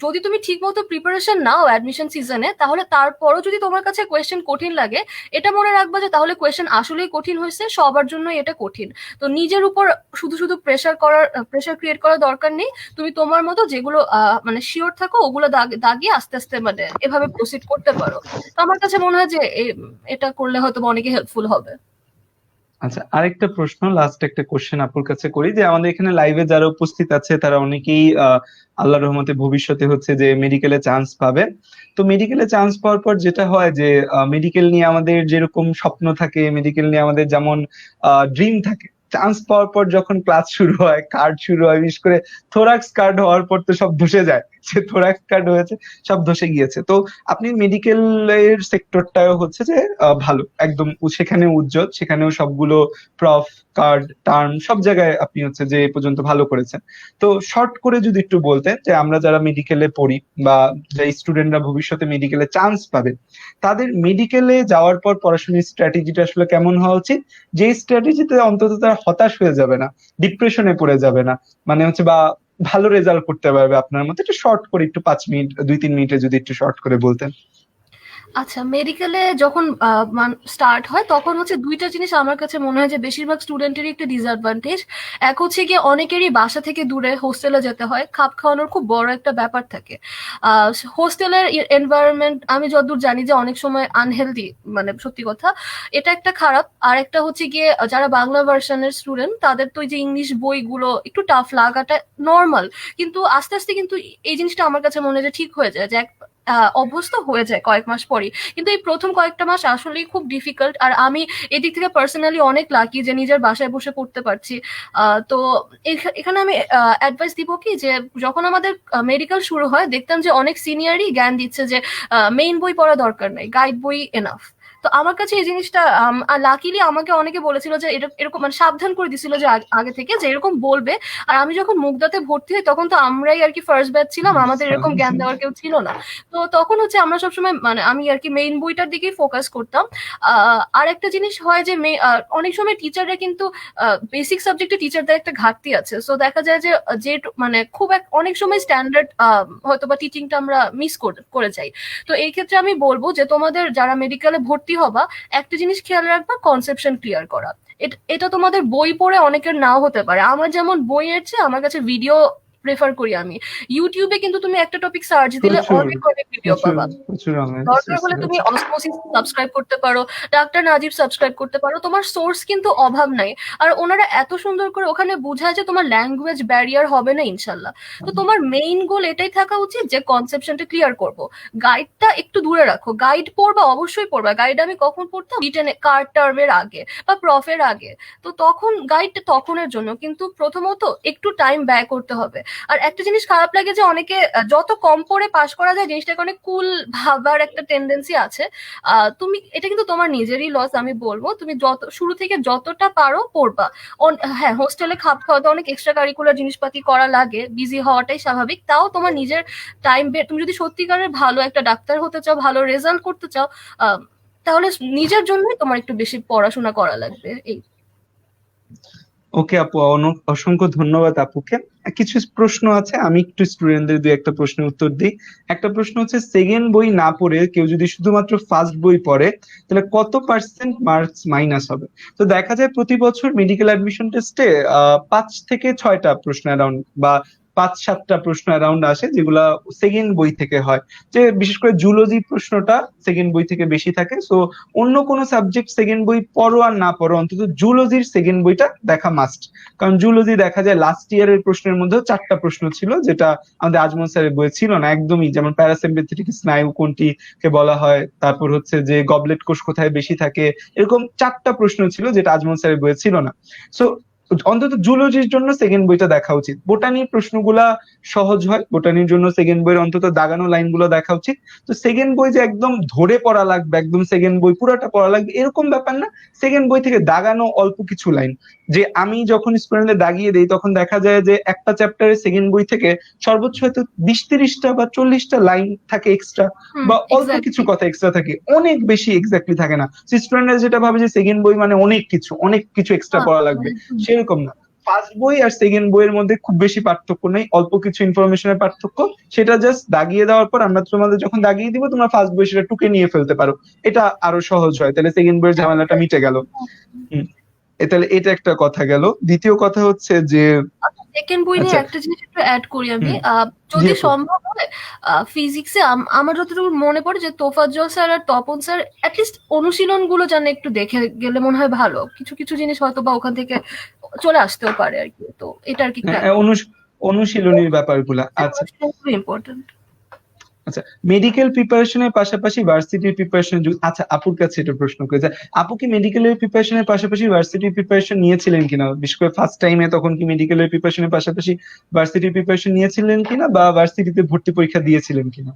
যদি তুমি ঠিক মতো প্রিপারেশন নাও অ্যাডমিশন সিজনে, তাহলে তারপরও যদি তোমার কাছে কোয়েশ্চেন কঠিন লাগে এটা মনে রাখবা যে তাহলে কোয়েশ্চেন আসলেই কঠিন হয়েছে, সবার জন্য এটা কঠিন। তো নিজের উপর শুধু শুধু প্রেশার ক্রিয়েট করার দরকার নেই। তুমি তোমার মতো যেগুলো মানে শিওর থাকো ওগুলো দাগিয়ে আস্তে আস্তে মানে এভাবে প্রসিড করতে পারো। তো আমার কাছে মনে হয় যে এটা করলে হয়তো অনেকে হেল্পফুল হবে। আচ্ছা, আরেকটা প্রশ্ন, লাস্ট একটা কোশ্চেন আপুর কাছে করি, যে আমাদের এখানে লাইভে যারা উপস্থিত আছে তারা অনেকেই আল্লাহর রহমতে ভবিষ্যতে হচ্ছে যে মেডিকেলে চান্স পাবে। তো মেডিকেলে চান্স পাওয়ার পর যেটা হয় যে মেডিকেল নিয়ে আমাদের যেরকম স্বপ্ন থাকে, মেডিকেল নিয়ে আমাদের যেমন ড্রিম থাকে, চান্স পাওয়ার পর যখন ক্লাস শুরু হয়, কার্ড শুরু হয়, বিশেষ করে থোরাক্স কার্ড হওয়ার পর তো সব ধসে যায়, যে থোরাক্স কার্ড হয়েছে সব ধসে গিয়েছে। তো আপনি মেডিকেলের সেক্টরটাও হচ্ছে যে ভালো একদম, সেখানে উজ্জ্বল, সেখানেও সবগুলো প্রফ, কার্ড, টার্ম সব জায়গায় আপনি হচ্ছে যে এ পর্যন্ত ভালো করেছেন। তো শর্ট করে যদি একটু বলতেন যে আমরা যারা মেডিকেলে পড়ি বা যে স্টুডেন্টরা ভবিষ্যতে মেডিকেলে চান্স পাবে, তাদের মেডিকেলে যাওয়ার পর পড়াশোনার স্ট্র্যাটেজিটা আসলে কেমন হওয়া উচিত, যে স্ট্র্যাটেজিতে অন্তত তারা হতাশ হয়ে যাবে না, ডিপ্রেশনে পড়ে যাবে না, মানে হচ্ছে বা ভালো রেজাল্ট করতে পারবে আপনার মতে। একটু শর্ট করে, একটু 5 মিনিট 2-3 মিনিটে যদি একটু শর্ট করে বলতেন। আচ্ছা, মেডিকেলে যখন স্টার্ট হয় তখন হচ্ছে দুইটা জিনিস আমার কাছে মনে হয় যে বেশিরভাগ স্টুডেন্টেরই একটা ডিসঅ্যাডভান্টেজ। এক হচ্ছে গিয়ে অনেকেরই বাসা থেকে দূরে হোস্টেলে যেতে হয়, খাপ খাওয়ানোর খুব বড় একটা ব্যাপার থাকে। হোস্টেলের এনভায়রনমেন্ট আমি যতদূর জানি যে অনেক সময় আনহেলদি, মানে সত্যি কথা, এটা একটা খারাপ। আর একটা হচ্ছে গিয়ে যারা বাংলা ভার্সনের স্টুডেন্ট তাদের তো এই যে ইংলিশ বইগুলো একটু টাফ লাগাটা নর্মাল, কিন্তু আস্তে আস্তে কিন্তু এই জিনিসটা আমার কাছে মনে হয় যে ঠিক হয়ে যায়, যে অভ্যস্ত হয়ে যায় কয়েক মাস পরই। কিন্তু এই প্রথম কয়েকটা মাস আসলেই খুব ডিফিকাল্ট। আর আমি এদিক থেকে পার্সোনালি অনেক লাকি যে নিজের বাসায় বসে পড়তে পারছি। তো এখানে আমি অ্যাডভাইস দিব কি, যে যখন আমাদের মেডিকেল শুরু হয় দেখতাম যে অনেক সিনিয়রই জ্ঞান দিচ্ছে যে মেইন বই পড়া দরকার নাই, গাইড বই এনাফ। তো আমার কাছে এই জিনিসটা লাকিলি আমাকে অনেকে বলেছিল যে এরকম, মানে সাবধান করে দিছিল যে আগে থেকে যে এরকম বলবে। আর আমি যখন মুগদাতে ভর্তি হই তখন তো আমরাই আর কি ফার্স্ট ব্যাচ ছিলাম, আমাদের এরকম জ্ঞান দেওয়ার কেউ ছিল না। তো তখন হচ্ছে আমরা সবসময়, মানে আমি আর কি মেইন বইটার দিকেই ফোকাস করতাম। আর একটা জিনিস হয় যে অনেক সময় টিচাররা কিন্তু বেসিক সাবজেক্টে টিচারদের একটা ঘাটতি আছে, সো দেখা যায় যে মানে খুব অনেক সময় স্ট্যান্ডার্ড হয়তো বা টিচিংটা আমরা মিস করে যাই। তো এই ক্ষেত্রে আমি বলবো যে তোমাদের যারা মেডিকেলে ভর্তি হবা, একটা জিনিস খেয়াল রাখবা, কনসেপশন ক্লিয়ার করা। এটা তোমাদের বই পড়ে অনেকের নাও হতে পারে। আমার যেমন বইয়ের চেয়ে আমার কাছে ভিডিও প্রেফার করি আমি। ইউটিউবে কিন্তু তুমি একটা টপিক সার্চ দিলে প্রচুর অনেক অনেক ভিডিও প্রচুর পাবা। প্রচুর অনলাইন দরকার রিসোর্সেস হলে তুমি আছে। অসমোসিস সাবস্ক্রাইব করতে পারো, ডাক্তার নাজির সাবস্ক্রাইব করতে পারো, তোমার সোর্স কিন্তু অভাব নাই। আর ওনারা এত সুন্দর করে ওখানে বোঝায় যে তোমার ল্যাঙ্গুয়েজ ব্যারিয়ার হবে না ইনশাল্লাহ। তো তোমার মেইন গোল এটাই থাকা উচিত যে কনসেপশনটা ক্লিয়ার করব। গাইডটা একটু দূরে রাখো, গাইড পড়বা অবশ্যই পড়বা। গাইড আমি কখন পড়তাম, রিটেন কার্ড টার্মের আগে বা প্রফের আগে। তো তখন গাইডটা তখনের জন্য, কিন্তু প্রথমত একটু টাইম ব্যয় করতে হবে। আর একটা জিনিস খারাপ লাগে যে অনেকে যত কম পড়ে পাশ করা যায় জিনিসটাকে অনেক কুল ভাবার একটা টেন্ডেন্সি আছে। তুমি এটা কিন্তু তোমার নিজেরই লস, আমি বলবো তুমি যত শুরু থেকে যতটা পারো পড়বা। হ্যাঁ, হোস্টেলে খাপ খাওয়াতে অনেক এক্সট্রা কারিকুলার জিনিসপাতি করা লাগে, বিজি হওয়াটাই স্বাভাবিক। তাও তোমার নিজের টাইম তুমি যদি সত্যিকারের ভালো একটা ডাক্তার হতে চাও, ভালো রেজাল্ট করতে চাও, তাহলে নিজের জন্যই তোমার একটু বেশি পড়াশোনা করা লাগবে। এই ওকে আপু, অসংখ্য ধন্যবাদ আপুকে। কিছু প্রশ্ন আছে, আমি একটু স্টুডেন্টদের দুই একটা প্রশ্নের উত্তর দিই। একটা প্রশ্ন হচ্ছে, সেকেন্ড বই না পড়ে কেউ যদি শুধুমাত্র ফার্স্ট বই পড়ে তাহলে কত পার্সেন্ট মার্কস মাইনাস হবে? তো দেখা যায় প্রতি বছর মেডিকেল অ্যাডমিশন টেস্টে 5 থেকে 6টা প্রশ্ন অ্যারাউন্ড বা 5-7টা প্রশ্ন অ্যারাউন্ড আসে, যেগুলা সেকেন্ড বই থেকে হয়। যে বিশেষ করে জুলজি প্রশ্নটা সেকেন্ড বই থেকে বেশি থাকে। সো অন্য কোনো সাবজেক্ট সেকেন্ড বই পড়ো আর না পড়ো, অন্তত জুলজির সেকেন্ড বইটা দেখা মাস্ট। কারণ জুলজি দেখা যায় লাস্ট ইয়ারের প্রশ্নের মধ্যেও 4টা প্রশ্ন ছিল, যেটা আমাদের আজমল স্যারের বইয়ে ছিল না একদমই। যেমন প্যারাসিম্পেথেটিক স্নায়ু কোনটিকে বলা হয়, তারপর হচ্ছে যে গবলেট কোষ কোথায় বেশি থাকে, এরকম 4টা প্রশ্ন ছিল যেটা আজমল স্যারের বইয়ে ছিল না। সো অন্তত জুলজির জন্য সেকেন্ড বইটা দেখা উচিত। বোটানির প্রশ্নগুলা সহজ হয়, বোটানির জন্য সেকেন্ড বইয়ের অন্তত দাগানো লাইনগুলো দেখা উচিত। তো সেকেন্ড বই যে একদম ধরে পড়া লাগবে, একদম সেকেন্ড বই পুরোটা পড়া লাগবে এরকম ব্যাপার না। সেকেন্ড বই থেকে দাগানো অল্প কিছু লাইন, যে আমি যখন স্টুডেন্টদের দাগিয়ে দিই তখন দেখা যায় যে একটা চ্যাপ্টারের সেকেন্ড বই থেকে সর্বোচ্চ হয়তো 20-30টা বা 40টা লাইন থাকে এক্সট্রা, বা অল্প কিছু এক্স্যাক্টলি। কথা এক্সট্রা থাকে, অনেক বেশি এক্স্যাক্টলি থাকে না। স্টুডেন্টরা যেটা ভাবে যে সেকেন্ড বই মানে অনেক কিছু এক্সট্রা পড়া লাগবে, সেরকম না। ফার্স্ট বই আর সেকেন্ড বইয়ের মধ্যে খুব বেশি পার্থক্য নেই, অল্প কিছু ইনফরমেশনের পার্থক্য। সেটা জাস্ট দাগিয়ে দেওয়ার পর আমরা তোমাদের যখন দাগিয়ে দিব তোমরা ফার্স্ট বই সেটা টুকে নিয়ে ফেলতে পারো, এটা আরো সহজ হয়। তাহলে সেকেন্ড বইয়ের ঝামেলাটা মিটে গেল। হম। তাহলে এটা একটা কথা গেল। দ্বিতীয় কথা হচ্ছে যে সেকেন্ড বই নিয়ে আচ্ছা। একটা জিনিস একটু অ্যাড করি আমি। হুম। জি যদি আপু। সম্ভব হয় ফিজিক্সে আমার যতটুকু মনে পড়ে যে তোফাজ্জল স্যার আর তপন স্যার অ্যাটলিস্ট অনুশীলন গুলো যেন একটু দেখে গেলে মনে হয় ভালো, কিছু কিছু জিনিস হয়তো বা ওখান থেকে চলে আসতেও পারে আর কি। তো এটা আর কি হ্যাঁ, অনুশীলনীর ব্যাপারগুলা। আচ্ছা ইম্পর্টেন্ট। আচ্ছা, মেডিকেল প্রিপারেশনের পাশাপাশি ভার্সিটির প্রিপারেশন, আচ্ছা আপুর কাছে এটা প্রশ্ন করে যে আপু কি মেডিকেলের প্রিপারেশনের পাশাপাশি ভার্সিটির প্রিপারেশন নিয়েছিলেন কিনা, বিশেষ করে ফার্স্ট টাইমে তখন কি মেডিকেলের প্রিপারেশনের পাশাপাশি ভার্সিটির প্রিপারেশন নিয়েছিলেন কিনা বা ভার্সিটিতে ভর্তি পরীক্ষা দিয়েছিলেন কিনা?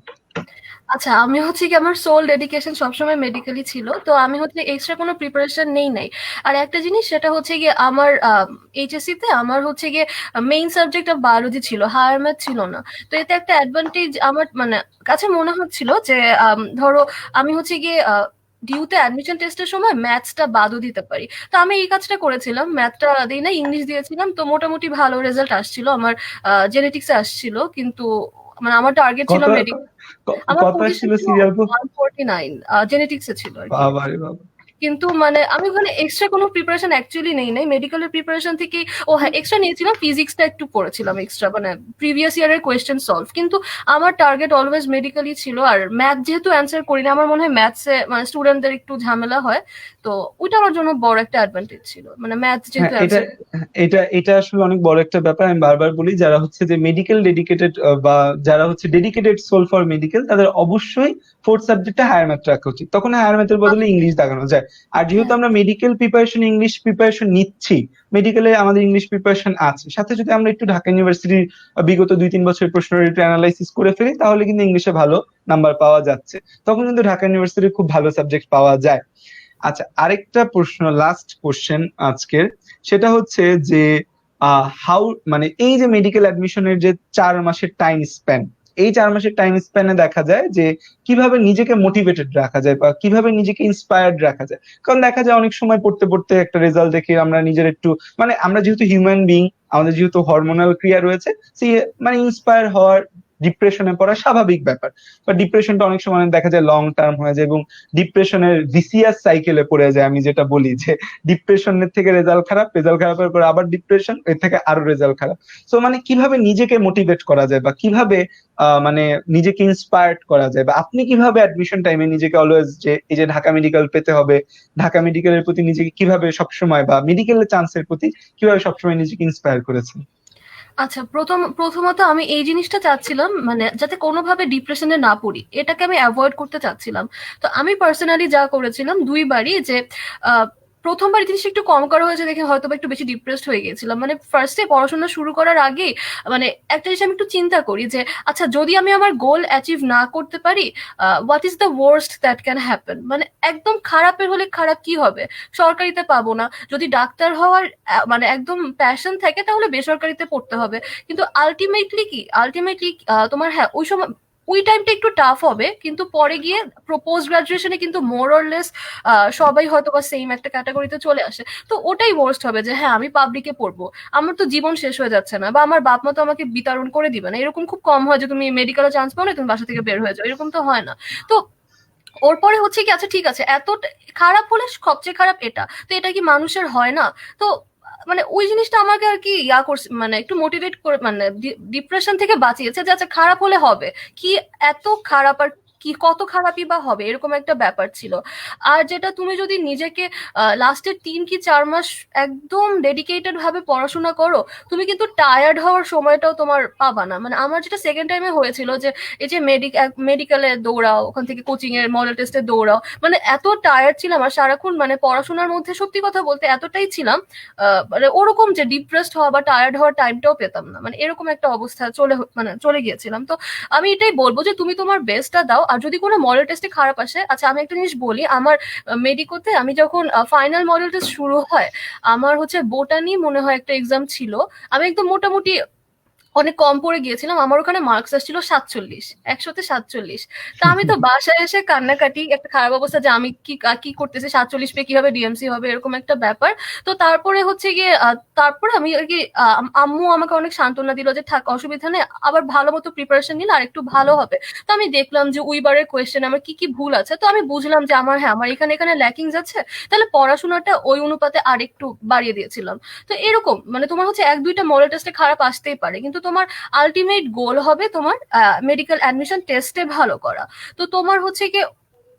আচ্ছা, আমি হচ্ছে কি আমার সোল ডেডিকেশন সবসময় মেডিকেলই ছিল, তো আমি হচ্ছে এক্সট্রা কোনো প্রিপারেশন নেই নাই। আর একটা জিনিস সেটা হচ্ছে গিয়ে আমার এইচএসসি তে আমার হচ্ছে গিয়ে মেইন সাবজেক্ট অফ বায়োলজি ছিল, হায়ার ম্যাথ ছিল না। তো এতে একটা অ্যাডভান্টেজ আমার মানে কাছে মনে হচ্ছিল যে ধরো আমি হচ্ছে গিয়ে ডিউতে অ্যাডমিশন টেস্টের সময় ম্যাথসটা বাদও দিতে পারি। তো আমি এই কাজটা করেছিলাম, ম্যাথটা দিই না, ইংলিশ দিয়েছিলাম। তো মোটামুটি ভালো রেজাল্ট আসছিল আমার, জেনেটিক্সে আসছিল, কিন্তু মানে আমার টার্গেট ছিল কত মেডিকেল। আমার কত পজিশন আসছিল ছিল সিরিয়াল? 149, জেনেটিক্সে ছিল আর কি। বাবা রে বাবা। কিন্তু মানে আমি ওখানে এক্সট্রা কোনো প্রিপারেশন অ্যাকচুয়ালি নেই নাই, মেডিকেলের প্রিপারেশন থেকে। ও হ্যাঁ, এক্সট্রা নিয়েছিলাম, ফিজিক্সটা একটু পড়েছিলাম এক্সট্রা, মানে প্রিভিয়াস ইয়ারের কোয়েশ্চেন সলভ। কিন্তু আমার টার্গেট অলওয়েজ মেডিকেলই ছিল। আর ম্যাথ যেহেতু অ্যান্সার করি না, আমার মনে হয় ম্যাথসে মানে স্টুডেন্টদের একটু ঝামেলা হয়, তো ওইটা আমার জন্য বড় একটা অ্যাডভান্টেজ ছিল, মানে ম্যাথ হ্যাঁ, যেহেতু এটা অ্যান্সার। এটা এটা আসলে অনেক বড় একটা ব্যাপার। আমি বারবার বলি যারা হচ্ছে যে মেডিকেল ডেডিকেটেড বা যারা হচ্ছে ডেডিকেটেড সোল ফর মেডিকেল, তাদের অবশ্যই ফোর্থ সাবজেক্টে হায়ার ম্যাথ রাখা উচিত, তখন হায়ার ম্যাথের বদলে ইংলিশ দাগানো যায়। আর যেহেতু আমরা মেডিকেল প্রিপারেশন ইংলিশ প্রিপারেশন নিচ্ছি, মেডিকেলে আমাদের ইংলিশ প্রিপারেশন আছে, সাথে যদি আমরা একটু ঢাকা ইউনিভার্সিটির বিগত 2-3 বছরের প্রশ্ন একটু অ্যানালাইসিস করে ফেলি, তাহলে কিন্তু ইংলিশে ভালো নাম্বার পাওয়া যাচ্ছে, তখন কিন্তু ঢাকা ইউনিভার্সিটির খুব ভালো সাবজেক্ট পাওয়া যায়। আচ্ছা, আরেকটা প্রশ্ন, লাস্ট কোশ্চেন আজকের, সেটা হচ্ছে যে হাউ মানে এই যে মেডিকেল অ্যাডমিশনের যে 4 মাসের টাইম স্প্যান, এই 4 মাসের টাইম স্প্যানে দেখা যায় যে কিভাবে নিজেকে মোটিভেটেড রাখা যায় বা কিভাবে নিজেকে ইন্সপায়ার্ড রাখা যায়। কারণ দেখা যায় অনেক সময় পড়তে পড়তে একটা রেজাল্ট দেখে আমরা নিজের একটু মানে আমরা যেহেতু হিউম্যান বিং, আমাদের যেহেতু হরমোনাল ক্রিয়া রয়েছে, সেই মানে ইন্সপায়ার হওয়ার, ডিপ্রেশনে পড়া স্বাভাবিক ব্যাপার। বা ডিপ্রেশনটা অনেক সময় দেখা যায় লং টার্ম হয়ে যায় এবং ডিপ্রেশনের ভিসিয়াস সাইকেলে পড়ে যায়। আমি যেটা বলি যে ডিপ্রেশনের থেকে রেজাল্ট খারাপ, রেজাল্ট খারাপের পর আবার ডিপ্রেশন, এর থেকে আরো রেজাল্ট খারাপ। সো মানে কিভাবে নিজেকে মোটিভেট করা যায় বা কিভাবে মানে নিজেকে ইন্সপায়ার্ড করা যায়, বা আপনি কিভাবে অ্যাডমিশন টাইমে নিজেকে অলওয়েজ যে এই যে ঢাকা মেডিকেল পেতে হবে, ঢাকা মেডিকেলের প্রতি নিজেকে কিভাবে সবসময় বা মেডিকেলের চান্সের প্রতি কিভাবে সবসময় নিজেকে ইন্সপায়ার করেছেন? আচ্ছা, প্রথমত আমি এই জিনিসটা চাচ্ছিলাম মানে যাতে কোনোভাবে ডিপ্রেশনে না পড়ি, এটাকে আমি অ্যাভয়েড করতে চাচ্ছিলাম। তো আমি পার্সোনালি যা করেছিলাম দুইবারই, যে আহ, প্রথমবার এই জিনিসটা একটু কম করা হয়েছে দেখে হয়তো বা একটু বেশি ডিপ্রেসড হয়ে গেছিলাম। মানে ফার্স্টে পড়াশোনা শুরু করার আগে মানে একটা জিনিস আমি একটু চিন্তা করি যে আচ্ছা, যদি আমি আমার গোল অ্যাচিভ না করতে পারি, what is the worst that can happen. মানে একদম খারাপের হলে খারাপ কি হবে, সরকারিতে পাবো না। যদি ডাক্তার হওয়ার মানে একদম প্যাশন থাকে তাহলে বেসরকারিতে পড়তে হবে। কিন্তু আলটিমেটলি তোমার হ্যাঁ ওই সময় ওই টাইমটা একটু টাফ হবে, কিন্তু পরে গিয়ে পোস্ট গ্রাজুয়েশনে কিন্তু মোর অর লেস সবাই হয়তো বা সেম একটা ক্যাটাগরিতে চলে আসে। তো ওটাই ওয়ার্স্ট হবে যে হ্যাঁ আমি পাবলিকে পড়বো, আমার তো জীবন শেষ হয়ে যাচ্ছে না, বা আমার বাপ মা তো আমাকে বিতরণ করে দিবে না। এরকম খুব কম হয় যে তুমি মেডিকেলে চান্স পাও না তুমি বাসা থেকে বের হয়ে যাও, এরকম তো হয় না। তো ওর পরে হচ্ছে কি, আচ্ছা ঠিক আছে, এত খারাপ হলে সবচেয়ে খারাপ এটা, তো এটা কি মানুষের হয় না? তো মানে ওই জিনিসটা আমাকে আর কি করছে, মানে একটু মোটিভেট করে, মানে ডিপ্রেশন থেকে বাঁচিয়েছে যে আচ্ছা খারাপ হলে হবে কি, এত খারাপ আর কি, কত খারাপই বা হবে, এরকম একটা ব্যাপার ছিল। আর যেটা তুমি যদি নিজেকে লাস্টের 3 কি 4 মাস একদম ডেডিকেটেড ভাবে পড়াশোনা করো, তুমি কিন্তু টায়ার্ড হওয়ার সময়টাও তোমার পাবা না। মানে আমার যেটা সেকেন্ড টাইমে হয়েছিল যে এই যে মেডিকেলে দৌড়াও, ওখান থেকে কোচিং এর মডেল টেস্টে দৌড়াও, মানে এত টায়ার্ড ছিলাম আর সারাক্ষণ মানে পড়াশোনার মধ্যে সত্যি কথা বলতে এতটাই ছিলাম, মানে ওরকম যে ডিপ্রেসড হওয়া বা টায়ার্ড হওয়ার টাইমটাও পেতাম না, মানে এরকম একটা অবস্থা চলে গিয়েছিলাম। তো আমি এটাই বলবো যে তুমি তোমার বেস্টটা দাও। আর যদি কোনো মডেল টেস্টে খারাপ আসে, আচ্ছা আমি একটা জিনিস বলি, আমার মেডিকোতে আমি যখন ফাইনাল মডেল টেস্ট শুরু হয়, আমার হচ্ছে বোটানি মনে হয় একটা এক্সাম ছিল, আমি একদম মোটামুটি অনেক কম পড়ে গিয়েছিলাম, আমার ওখানে মার্কস আসছিল 47, 100-তে 47। তা আমি তো বাসায় এসে কান্নাকাটি, একটা খারাপ অবস্থা যে আমি কি কি করতেছি, 47 পেয়ে কিভাবে ডিএমসি হবে, এরকম একটা ব্যাপার। তো তারপরে হচ্ছে গিয়ে তারপরে আমি আর কি আম্মু আমাকে অনেক সান্ত্বনা দিল যে থাক অসুবিধা নেই, আবার ভালো মতো প্রিপারেশন নিলে আর একটু ভালো হবে। তো আমি দেখলাম যে উইবারের কোয়েশ্চেন আমার কি কি ভুল আছে, তো আমি বুঝলাম যে আমার হ্যাঁ আমার এখানে এখানে ল্যাকিংস আছে, তাহলে পড়াশোনাটা ওই অনুপাতে আর একটু বাড়িয়ে দিয়েছিলাম। তো এরকম মানে তোমার হচ্ছে 1-2টা মডেল টেস্টে খারাপ আসতেই পারে, কিন্তু তোমার আলটিমেট গোল হবে তোমার মেডিকেল অ্যাডমিশন টেস্টে ভালো করা। তো তোমার হচ্ছে কি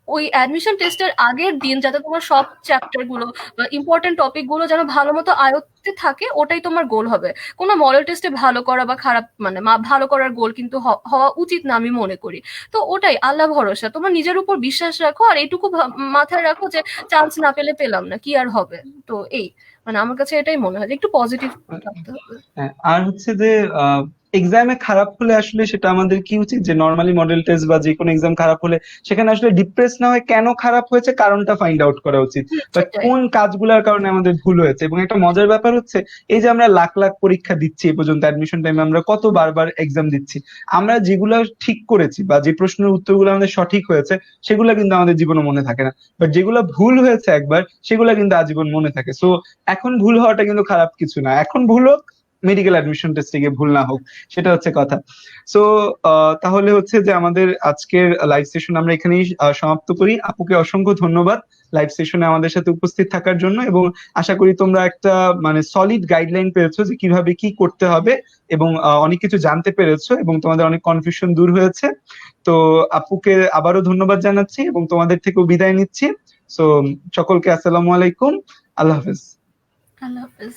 ওই অ্যাডমিশন টেস্টের আগের দিন যাতে তোমার সব চ্যাপ্টার গুলো বা ইম্পর্টেন্ট টপিক গুলো যেন ভালো মতো আয়ত্তে থাকে, ওটাই তোমার গোল হবে। কোনো মডেল টেস্টে ভালো করা বা খারাপ মানে ভালো করার গোল কিন্তু হওয়া উচিত না আমি মনে করি। তো ওটাই, আল্লাহ ভরসা, তোমার নিজের উপর বিশ্বাস রাখো, আর এইটুকু মাথায় রাখো যে চান্স না পেলে পেলাম না, কি আর হবে। তো এই মানে আমার কাছে এটাই মনে হয় যে একটু পজিটিভ থাকতে হবে। হ্যাঁ, আর হচ্ছে যে এক্সামে খারাপ হলে আসলে সেটা আমাদের কি উচিত, যে নর্মালি মডেল টেস্ট বা যে কোনো এক্সাম খারাপ হলে সেখানে আসলে ডিপ্রেস না হয় কেন খারাপ হয়েছে কারণটা ফাইন্ড আউট করা উচিত, বা সেটাই। কোন কাজগুলোর কারণে আমাদের ভুল হয়েছে। এবং একটা মজার ব্যাপার হচ্ছে এই যে আমরা লাখ লাখ পরীক্ষা দিচ্ছি এই পর্যন্ত, অ্যাডমিশন টাইমে আমরা কত বারবার এক্সাম দিচ্ছি, আমরা যেগুলো ঠিক করেছি বা যে প্রশ্নের উত্তরগুলো আমাদের সঠিক হয়েছে সেগুলো কিন্তু আমাদের জীবনে মনে থাকে না, বাট যেগুলো ভুল হয়েছে একবার সেগুলো কিন্তু আজীবন মনে থাকে। সো এখন ভুল হওয়াটা কিন্তু খারাপ কিছু না, এখন ভুল হোক, মেডিকেল অ্যাডমিশন টেস্টে গিয়ে ভুল না হোক, সেটা হচ্ছে কথা। সো তাহলে হচ্ছে যে আমাদের আজকের লাইভ সেশন আমরা এখানেই সমাপ্ত করি। আপুকে অসংখ্য ধন্যবাদ লাইভ সেশনে আমাদের সাথে উপস্থিত থাকার জন্য, এবং আশা করি তোমরা একটা মানে সলিড গাইডলাইন পেয়েছো যে কিভাবে কি করতে হবে, এবং অনেক কিছু জানতে পেরেছো এবং তোমাদের অনেক কনফিউশন দূর হয়েছে। তো আপুকে আবারও ধন্যবাদ জানাচ্ছি এবং তোমাদের থেকেও বিদায় নিচ্ছি। সো সকলকে আসসালামু আলাইকুম, আল্লাহ হাফেজ। আল্লাহ হাফেজ।